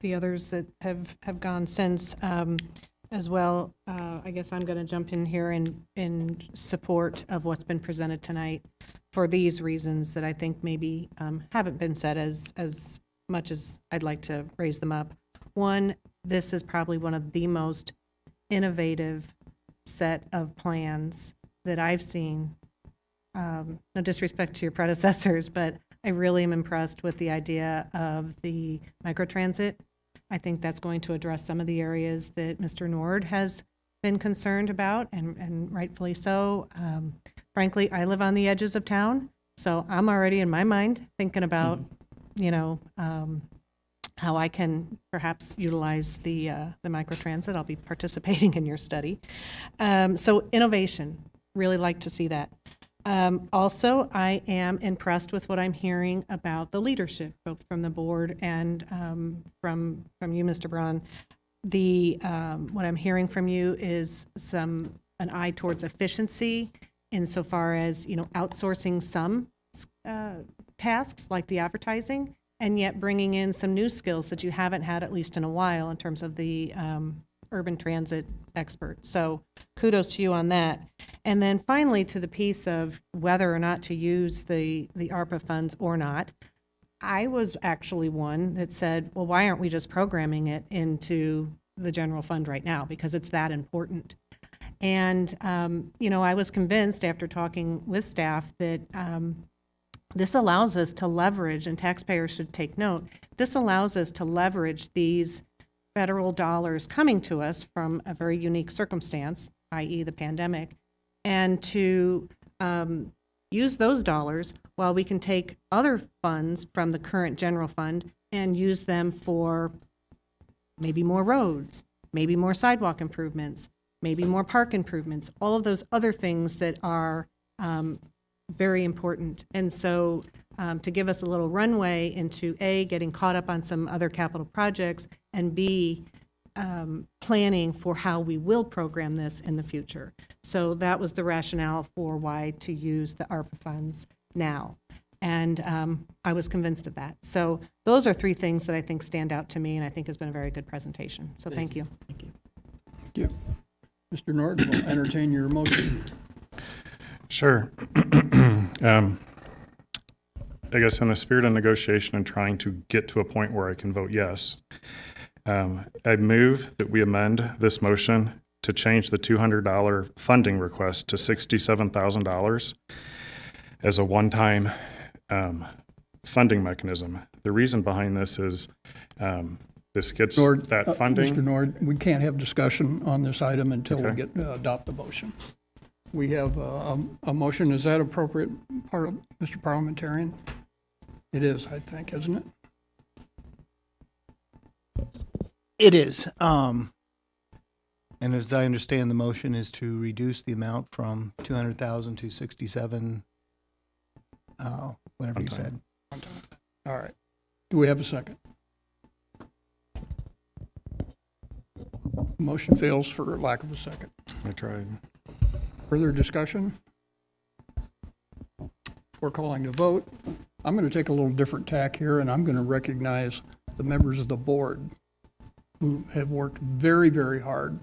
the others that have gone since as well. I guess I'm going to jump in here in support of what's been presented tonight for these reasons that I think maybe haven't been said as much as I'd like to raise them up. One, this is probably one of the most innovative set of plans that I've seen. No disrespect to your predecessors, but I really am impressed with the idea of the microtransit. I think that's going to address some of the areas that Mr. Nord has been concerned about, and rightfully so. Frankly, I live on the edges of town, so I'm already in my mind thinking about, how I can perhaps utilize the microtransit. I'll be participating in your study. So innovation, really like to see that. Also, I am impressed with what I'm hearing about the leadership, both from the board and from you, Mr. Braun. What I'm hearing from you is an eye towards efficiency insofar as outsourcing some tasks like the advertising, and yet bringing in some new skills that you haven't had at least in a while in terms of the urban transit expert. So kudos to you on that. And then finally, to the piece of whether or not to use the ARPA funds or not, I was actually one that said, well, why aren't we just programming it into the general fund right now? Because it's that important. And, I was convinced after talking with staff that this allows us to leverage, and taxpayers should take note, this allows us to leverage these federal dollars coming to us from a very unique circumstance, i.e. the pandemic, and to use those dollars while we can take other funds from the current general fund and use them for maybe more roads, maybe more sidewalk improvements, maybe more park improvements, all of those other things that are very important. And so to give us a little runway into A, getting caught up on some other capital projects, and B, planning for how we will program this in the future. So that was the rationale for why to use the ARPA funds now. And I was convinced of that. So those are three things that I think stand out to me and I think has been a very good presentation. So thank you. Thank you. Mr. Nord will entertain your motion. Sure. I guess in the spirit of negotiation and trying to get to a point where I can vote yes, I move that we amend this motion to change the $200 funding request to $67,000 as a one-time funding mechanism. The reason behind this is this gets that funding. Mr. Nord, we can't have discussion on this item until we Okay. get adopt the motion. We have a motion. Is that appropriate, Mr. Parliamentarian? It is, I think, isn't it? It is. And as I understand, the motion is to reduce the amount from 200,000 to 67, whatever you said. All right. Do we have a second? Motion fails for lack of a second. I tried. Further discussion? Before calling the vote, I'm going to take a little different tack here, and I'm going to recognize the members of the board who have worked very, very hard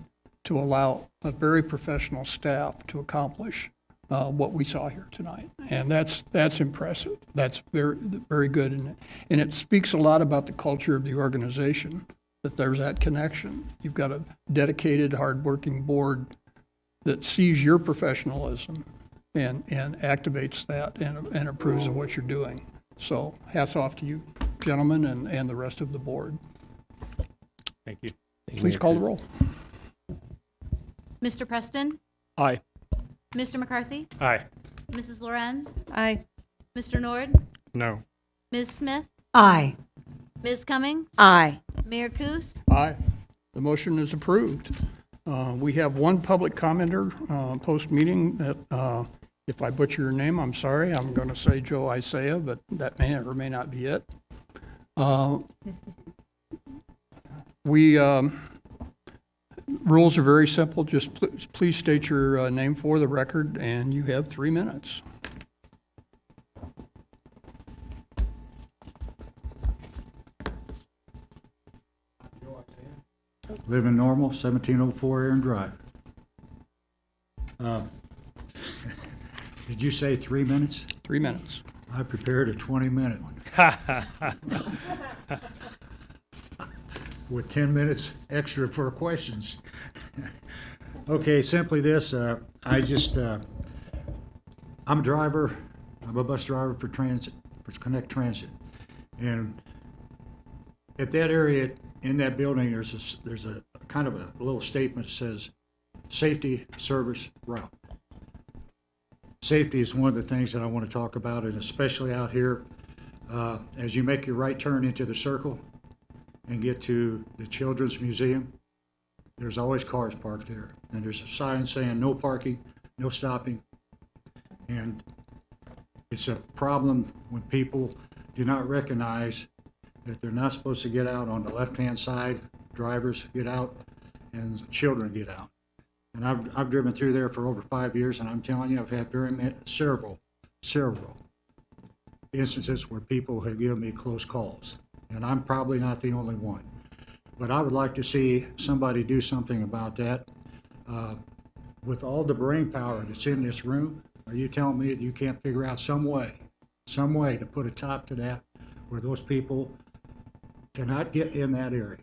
to allow a very professional staff to accomplish what we saw here tonight. And that's impressive. That's very, very good. And it speaks a lot about the culture of the organization, that there's that connection. You've got a dedicated, hardworking board that sees your professionalism and activates that and approves of what you're doing. So hats off to you, gentlemen, and the rest of the board. Thank you. Please call the roll. Mr. Preston? Aye. Mr. McCarthy? Aye. Mrs. Lorenz? Aye. Mr. Nord? No. Ms. Smith? Aye. Ms. Cummings? Aye. Mayor Kus? Aye. The motion is approved. We have one public commenter post-meeting that, if I butcher your name, I'm sorry. I'm going to say Joe Isaiah, but that may or may not be it. Rules are very simple. Just please state your name for the record, and you have 3 minutes. Living normal, 1704 Aaron Drive. Did you say 3 minutes? 3 minutes. I prepared a 20-minute one. With 10 minutes extra for questions. Okay, simply this, I'm a driver, I'm a bus driver for transit, for Connect Transit. And at that area, in that building, there's a kind of a little statement that says, safety, service, route. Safety is one of the things that I want to talk about, and especially out here, as you make your right turn into the circle and get to the Children's Museum, there's always cars parked there. And there's a sign saying no parking, no stopping. And it's a problem when people do not recognize that they're not supposed to get out on the left-hand side. Drivers get out and children get out. And I've driven through there for over 5 years, and I'm telling you, I've had several instances where people have given me close calls. And I'm probably not the only one. But I would like to see somebody do something about that. With all the brain power that's in this room, are you telling me that you can't figure out some way to put a top to that where those people cannot get in that area?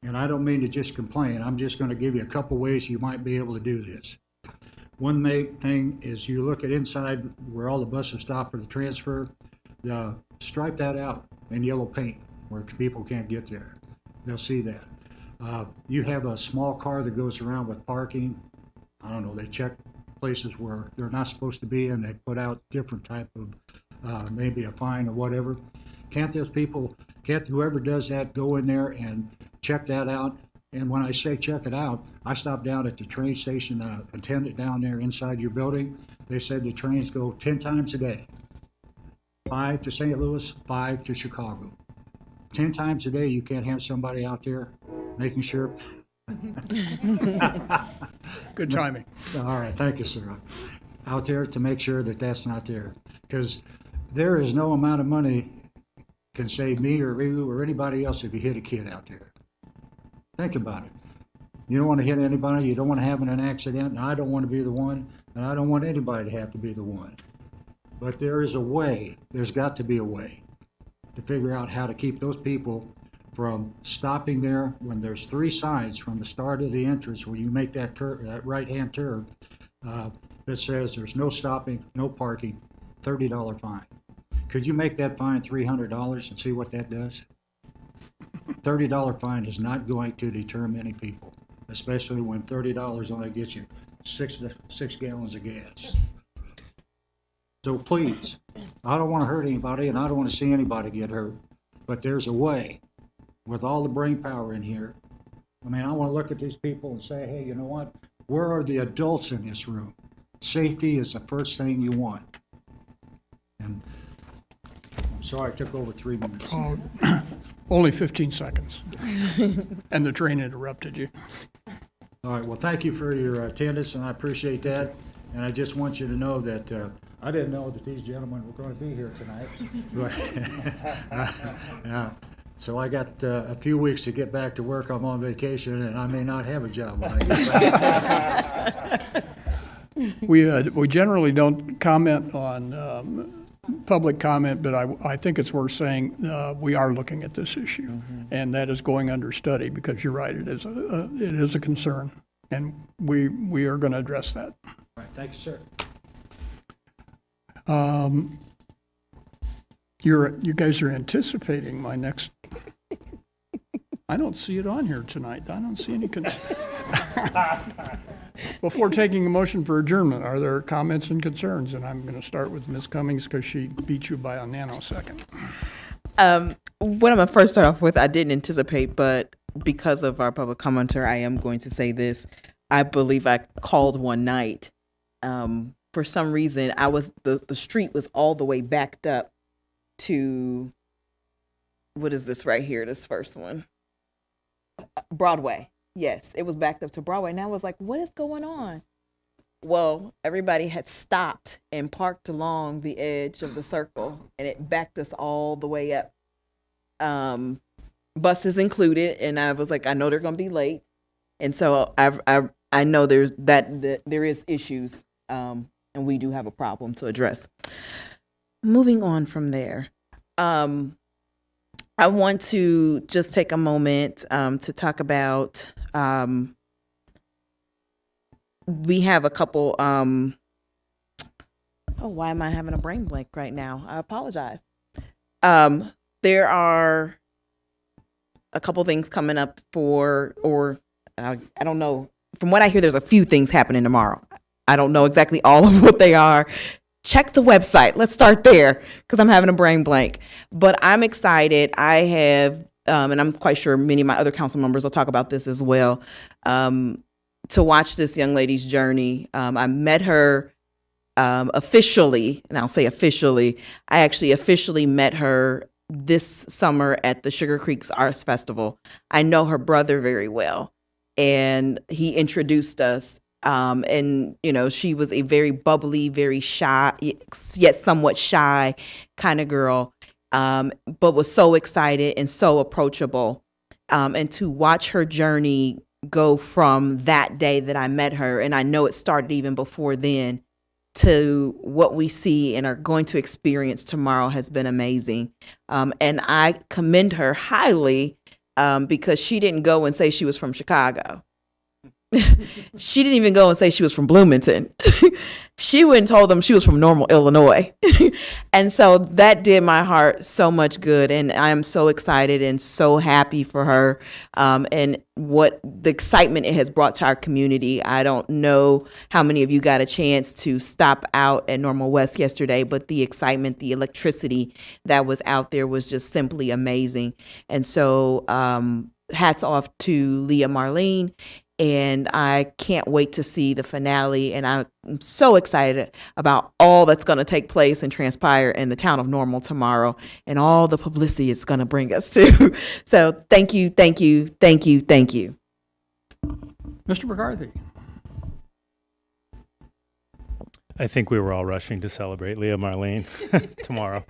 And I don't mean to just complain. I'm just going to give you a couple ways you might be able to do this. One main thing is you look at inside where all the buses stop for the transfer, stripe that out in yellow paint where people can't get there. They'll see that. You have a small car that goes around with parking. I don't know, they check places where they're not supposed to be and they put out different type of, maybe a fine or whatever. Can't whoever does that go in there and check that out? And when I say check it out, I stopped down at the train station, attendant down there inside your building. They said the trains go 10 times a day. 5 to St. Louis, 5 to Chicago. 10 times a day, you can't have somebody out there making sure. Good timing. All right, thank you, sir. Out there to make sure that that's not there. Because there is no amount of money can save me or you or anybody else if you hit a kid out there. Think about it. You don't want to hit anybody, you don't want to have an accident, and I don't want to be the one, and I don't want anybody to have to be the one. But there is a way, there's got to be a way to figure out how to keep those people from stopping there when there's 3 signs from the start of the entrance where you make that right-hand turn that says there's no stopping, no parking, $30 fine. Could you make that fine $300 and see what that does? $30 fine is not going to deter many people, especially when $30 only gets you 6 gallons of gas. So please, I don't want to hurt anybody and I don't want to see anybody get hurt, but there's a way with all the brain power in here. I mean, I want to look at these people and say, hey, you know what? Where are the adults in this room? Safety is the first thing you want. And I'm sorry I took over 3 minutes. Oh, only 15 seconds. And the train interrupted you. All right, well, thank you for your attendance, and I appreciate that. And I just want you to know that I didn't know that these gentlemen were going to be here tonight. But, so I got a few weeks to get back to work. I'm on vacation, and I may not have a job when I get back. We generally don't comment on public comment, but I think it's worth saying we are looking at this issue, and that is going under study because you're right, it is a concern, and we are going to address that. All right, thank you, sir. You guys are anticipating my next. I don't see it on here tonight. I don't see any concern. Before taking a motion for adjournment, are there comments and concerns? And I'm going to start with Ms. Cummings because she beat you by a nanosecond. What I'm going to first start off with, I didn't anticipate, but because of our public commenter, I am going to say this. I believe I called one night. For some reason, the street was all the way backed up to, what is this right here, this first one? Broadway. Yes, it was backed up to Broadway. And I was like, what is going on? Well, everybody had stopped and parked along the edge of the circle, and it backed us all the way up. Buses included, and I was like, I know they're going to be late. And so I know there is issues, and we do have a problem to address. Moving on from there. I want to just take a moment to talk about, we have a couple, why am I having a brain blank right now? I apologize. There are a couple things coming up I don't know. From what I hear, there's a few things happening tomorrow. I don't know exactly all of what they are. Check the website. Let's start there because I'm having a brain blank. But I'm excited. I have, and I'm quite sure many of my other council members will talk about this as well, to watch this young lady's journey. I met her officially, and I'll say officially, I actually officially met her this summer at the Sugar Creek's Arts Festival. I know her brother very well, and he introduced us. And, she was a very bubbly, very shy, yet somewhat shy kind of girl, but was so excited and so approachable. and to watch her journey go from that day that I met her, and I know it started even before then, to what we see and are going to experience tomorrow has been amazing. And I commend her highly because she didn't go and say she was from Chicago. She didn't even go and say she was from Bloomington. She went and told them she was from Normal, Illinois. And so that did my heart so much good. And I am so excited and so happy for her, and what the excitement it has brought to our community. I don't know how many of you got a chance to stop out at Normal West yesterday, but the excitement, the electricity that was out there was just simply amazing. And so hats off to Leah Marlene. And I can't wait to see the finale. And I'm so excited about all that's going to take place and transpire in the town of Normal tomorrow and all the publicity it's going to bring us to. So thank you, thank you, thank you, thank you. Mr. McCarthy? I think we were all rushing to celebrate Leah Marlene tomorrow.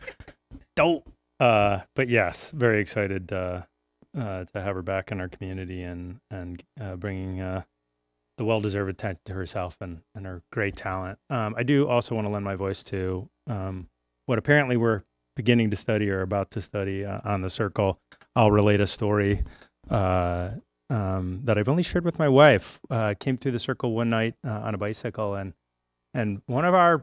But yes, very excited to have her back in our community and bringing the well-deserved attention to herself and her great talent. I do also want to lend my voice to what apparently we're beginning to study or about to study on the circle. I'll relate a story that I've only shared with my wife. Came through the circle one night on a bicycle, and one of our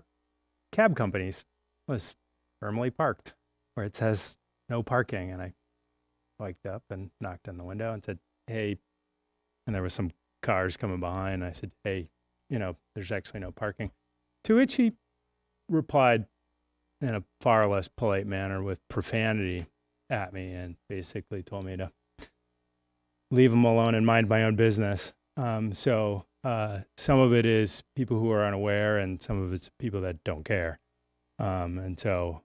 cab companies was firmly parked where it says no parking. And I biked up and knocked on the window and said, hey, and there was some cars coming behind. I said, hey, there's actually no parking. To which he replied in a far less polite manner with profanity at me and basically told me to leave him alone and mind my own business. So some of it is people who are unaware and some of it's people that don't care. And so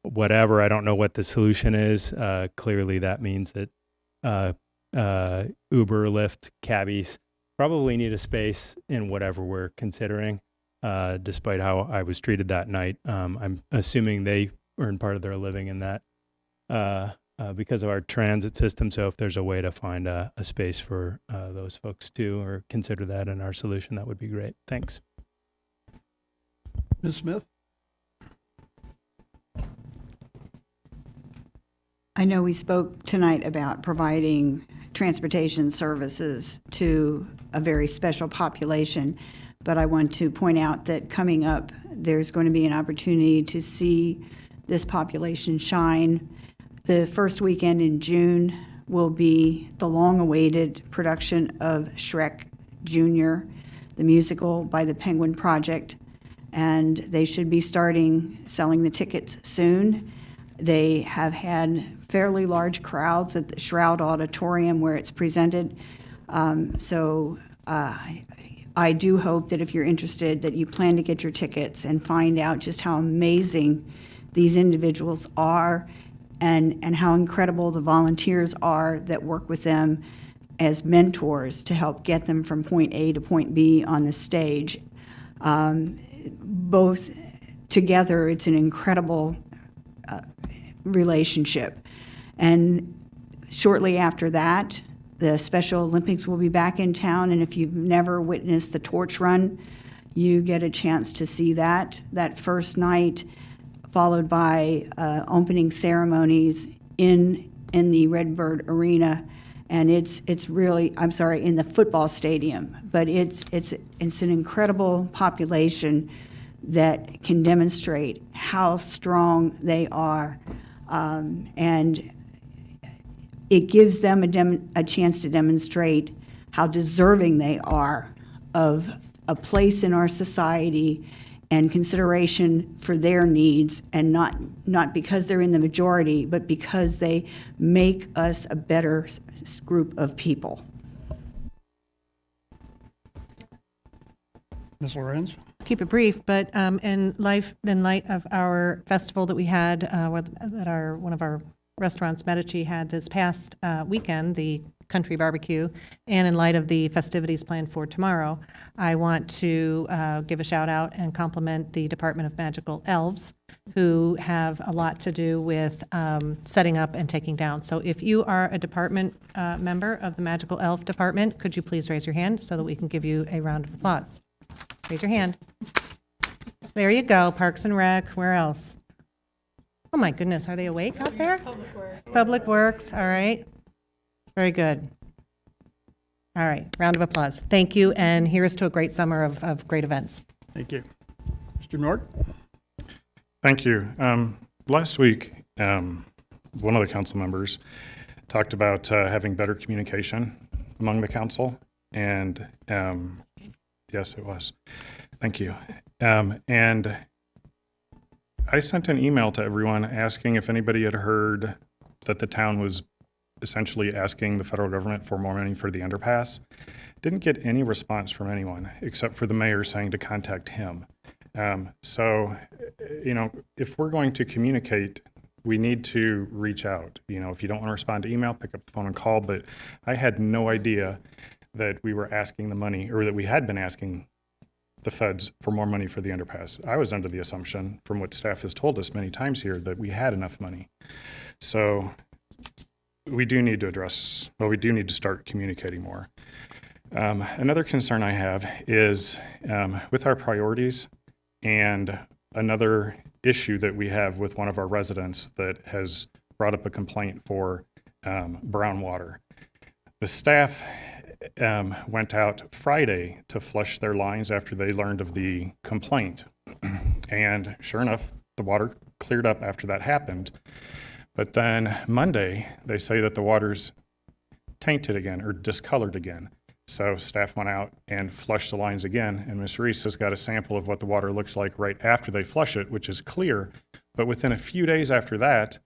whatever, I don't know what the solution is. Clearly that means that Uber, Lyft, cabbies probably need a space in whatever we're considering, despite how I was treated that night. I'm assuming they earn part of their living in that because of our transit system. So if there's a way to find a space for those folks too, or consider that in our solution, that would be great. Thanks. Ms. Smith? I know we spoke tonight about providing transportation services to a very special population, but I want to point out that coming up, there's going to be an opportunity to see this population shine. The first weekend in June will be the long-awaited production of Shrek Jr., the musical by the Penguin Project, and they should be starting selling the tickets soon. They have had fairly large crowds at the Shroud Auditorium where it's presented. So I do hope that if you're interested, that you plan to get your tickets and find out just how amazing these individuals are and how incredible the volunteers are that work with them as mentors to help get them from point A to point B on the stage. Both together, it's an incredible relationship. And shortly after that, the Special Olympics will be back in town, and if you've never witnessed the torch run, you get a chance to see that first night, followed by opening ceremonies in the Redbird Arena. And it's really, I'm sorry, in the football stadium, but it's an incredible population that can demonstrate how strong they are. And it gives them a chance to demonstrate how deserving they are of a place in our society and consideration for their needs, and not because they're in the majority, but because they make us a better group of people. Ms. Lorenz? Keep it brief, but in light of our festival that we had, that one of our restaurants, Medici, had this past weekend, the country barbecue, and in light of the festivities planned for tomorrow, I want to give a shout out and compliment the Department of Magical Elves, who have a lot to do with setting up and taking down. So if you are a department member of the Magical Elf Department, could you please raise your hand so that we can give you a round of applause? Raise your hand. There you go, Parks and Rec, where else? Oh my goodness, are they awake out there? Public Works, all right. Very good. All right, round of applause. Thank you, and here's to a great summer of great events. Thank you. Mr. Nord? Thank you. Last week, one of the council members talked about having better communication among the council, and yes, it was. Thank you. And I sent an email to everyone asking if anybody had heard that the town was essentially asking the federal government for more money for the underpass. Didn't get any response from anyone except for the mayor saying to contact him. So, if we're going to communicate, we need to reach out. If you don't want to respond to email, pick up the phone and call. But I had no idea that we were asking the money, or that we had been asking the feds for more money for the underpass. I was under the assumption, from what staff has told us many times here, that we had enough money. So we do need to start communicating more. Another concern I have is with our priorities, and another issue that we have with one of our residents that has brought up a complaint for brown water. The staff went out Friday to flush their lines after they learned of the complaint. And sure enough, the water cleared up after that happened. But then Monday, they say that the water's tainted again or discolored again. So staff went out and flushed the lines again, and Ms. Reese has got a sample of what the water looks like right after they flush it, which is clear. But within a few days after that,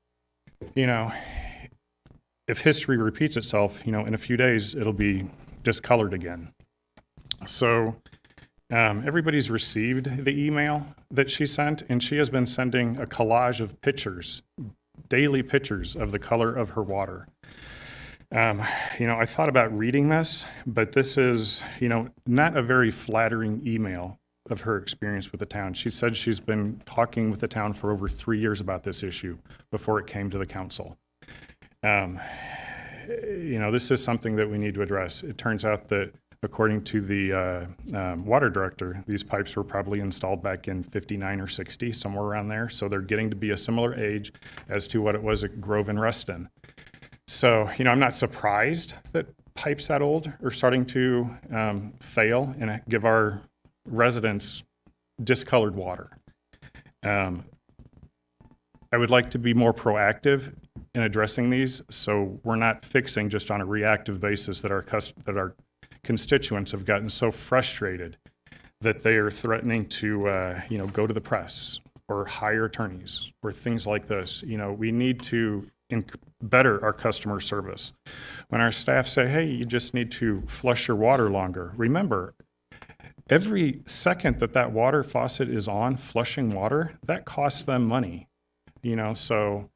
if history repeats itself, in a few days, it'll be discolored again. So everybody's received the email that she sent, and she has been sending a collage of pictures, daily pictures of the color of her water. I thought about reading this, but this is, not a very flattering email of her experience with the town. She said she's been talking with the town for over 3 years about this issue before it came to the council. This is something that we need to address. It turns out that, according to the water director, these pipes were probably installed back in 59 or 60, somewhere around there. So they're getting to be a similar age as to what it was at Grove and Reston. So, I'm not surprised that pipes that old are starting to fail and give our residents discolored water. I would like to be more proactive in addressing these, so we're not fixing just on a reactive basis that our constituents have gotten so frustrated that they are threatening to go to the press or hire attorneys or things like this. We need to better our customer service. When our staff say, hey, you just need to flush your water longer, remember, every second that water faucet is on flushing water, that costs them money. So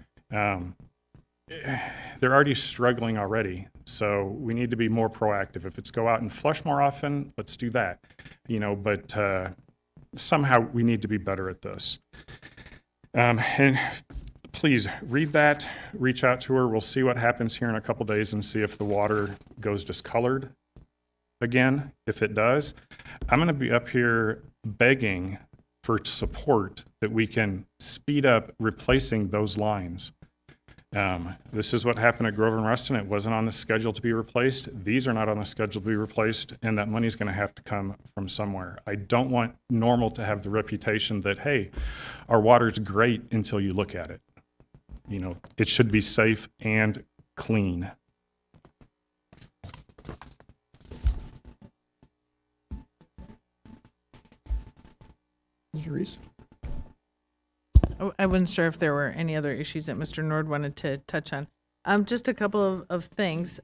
they're already struggling already. So we need to be more proactive. If it's go out and flush more often, let's do that. But somehow we need to be better at this. And please read that, reach out to her. We'll see what happens here in a couple days and see if the water goes discolored again. If it does, I'm going to be up here begging for support that we can speed up replacing those lines. This is what happened at Grove and Ruston. It wasn't on the schedule to be replaced. These are not on the schedule to be replaced, and that money's going to have to come from somewhere. I don't want Normal to have the reputation that, hey, our water's great until you look at it. It should be safe and clean. Mr. Reese? I wasn't sure if there were any other issues that Mr. Nord wanted to touch on. Just a couple of things.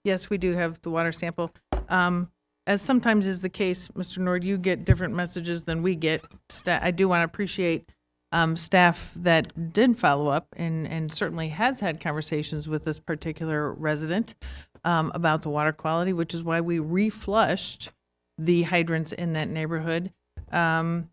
Yes, we do have the water sample. As sometimes is the case, Mr. Nord, you get different messages than we get. I do want to appreciate staff that did follow up and certainly has had conversations with this particular resident. about the water quality, which is why we reflushed the hydrants in that neighborhood. And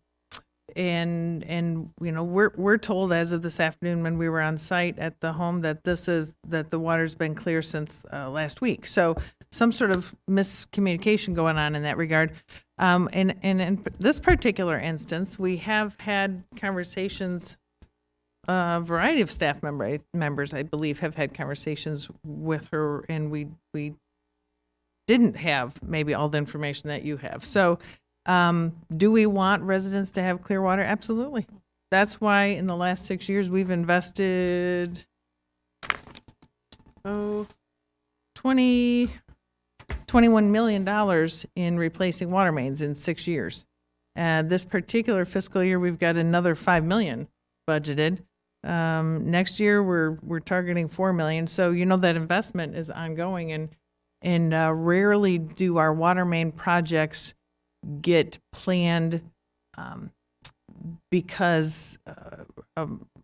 you know, we're told as of this afternoon when we were on site at the home that the water's been clear since last week. So some sort of miscommunication going on in that regard. And in this particular instance, we have had conversations. A variety of staff members, I believe, have had conversations with her, and we didn't have maybe all the information that you have. So, do we want residents to have clear water? Absolutely. That's why in the last 6 years we've invested $21 million in replacing water mains in 6 years. This particular fiscal year, we've got another $5 million budgeted. Next year, we're targeting $4 million. So you know that investment is ongoing, and rarely do our water main projects get planned because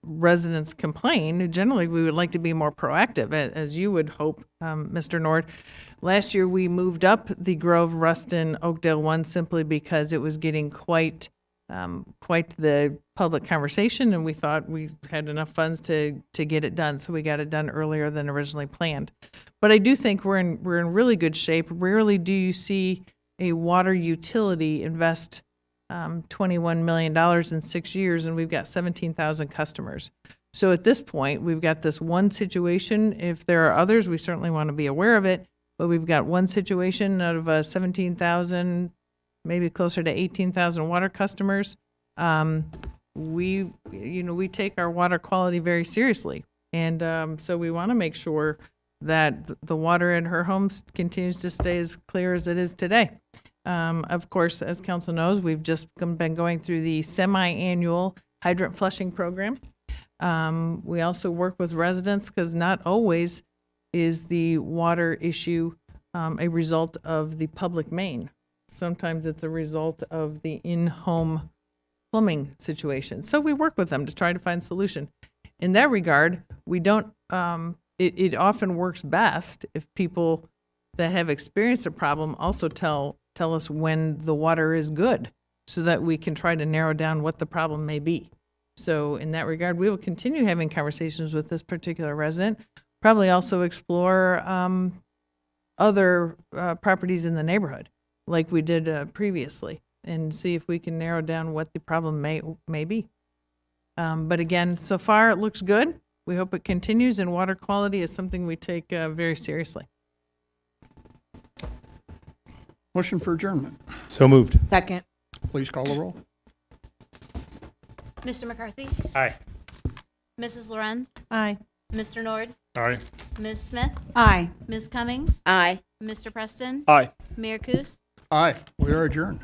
residents complain. Generally, we would like to be more proactive, as you would hope, Mr. Nord. Last year, we moved up the Grove, Ruston, Oakdale one simply because it was getting quite the public conversation, and we thought we had enough funds to get it done. So we got it done earlier than originally planned. But I do think we're in really good shape. Rarely do you see a water utility invest $21 million in 6 years, and we've got 17,000 customers. So at this point, we've got this one situation. If there are others, we certainly want to be aware of it. But we've got one situation out of 17,000, maybe closer to 18,000 water customers. We take our water quality very seriously. And so we want to make sure that the water in her homes continues to stay as clear as it is today. Of course, as council knows, we've just been going through the semi-annual hydrant flushing program. We also work with residents because not always is the water issue a result of the public main. Sometimes it's a result of the in-home plumbing situation. So we work with them to try to find solution. In that regard, we don't, it often works best if people that have experienced a problem also tell us when the water is good so that we can try to narrow down what the problem may be. So in that regard, we will continue having conversations with this particular resident, probably also explore other properties in the neighborhood like we did previously, and see if we can narrow down what the problem may be. But again, so far it looks good. We hope it continues, and water quality is something we take very seriously. Motion for adjournment. So moved. Second. Please call the roll. Mr. McCarthy? Aye. Mrs. Lorenz? Aye. Mr. Nord? Aye. Ms. Smith? Aye. Ms. Cummings? Aye. Mr. Preston? Aye. Mayor Kus? Aye, we are adjourned.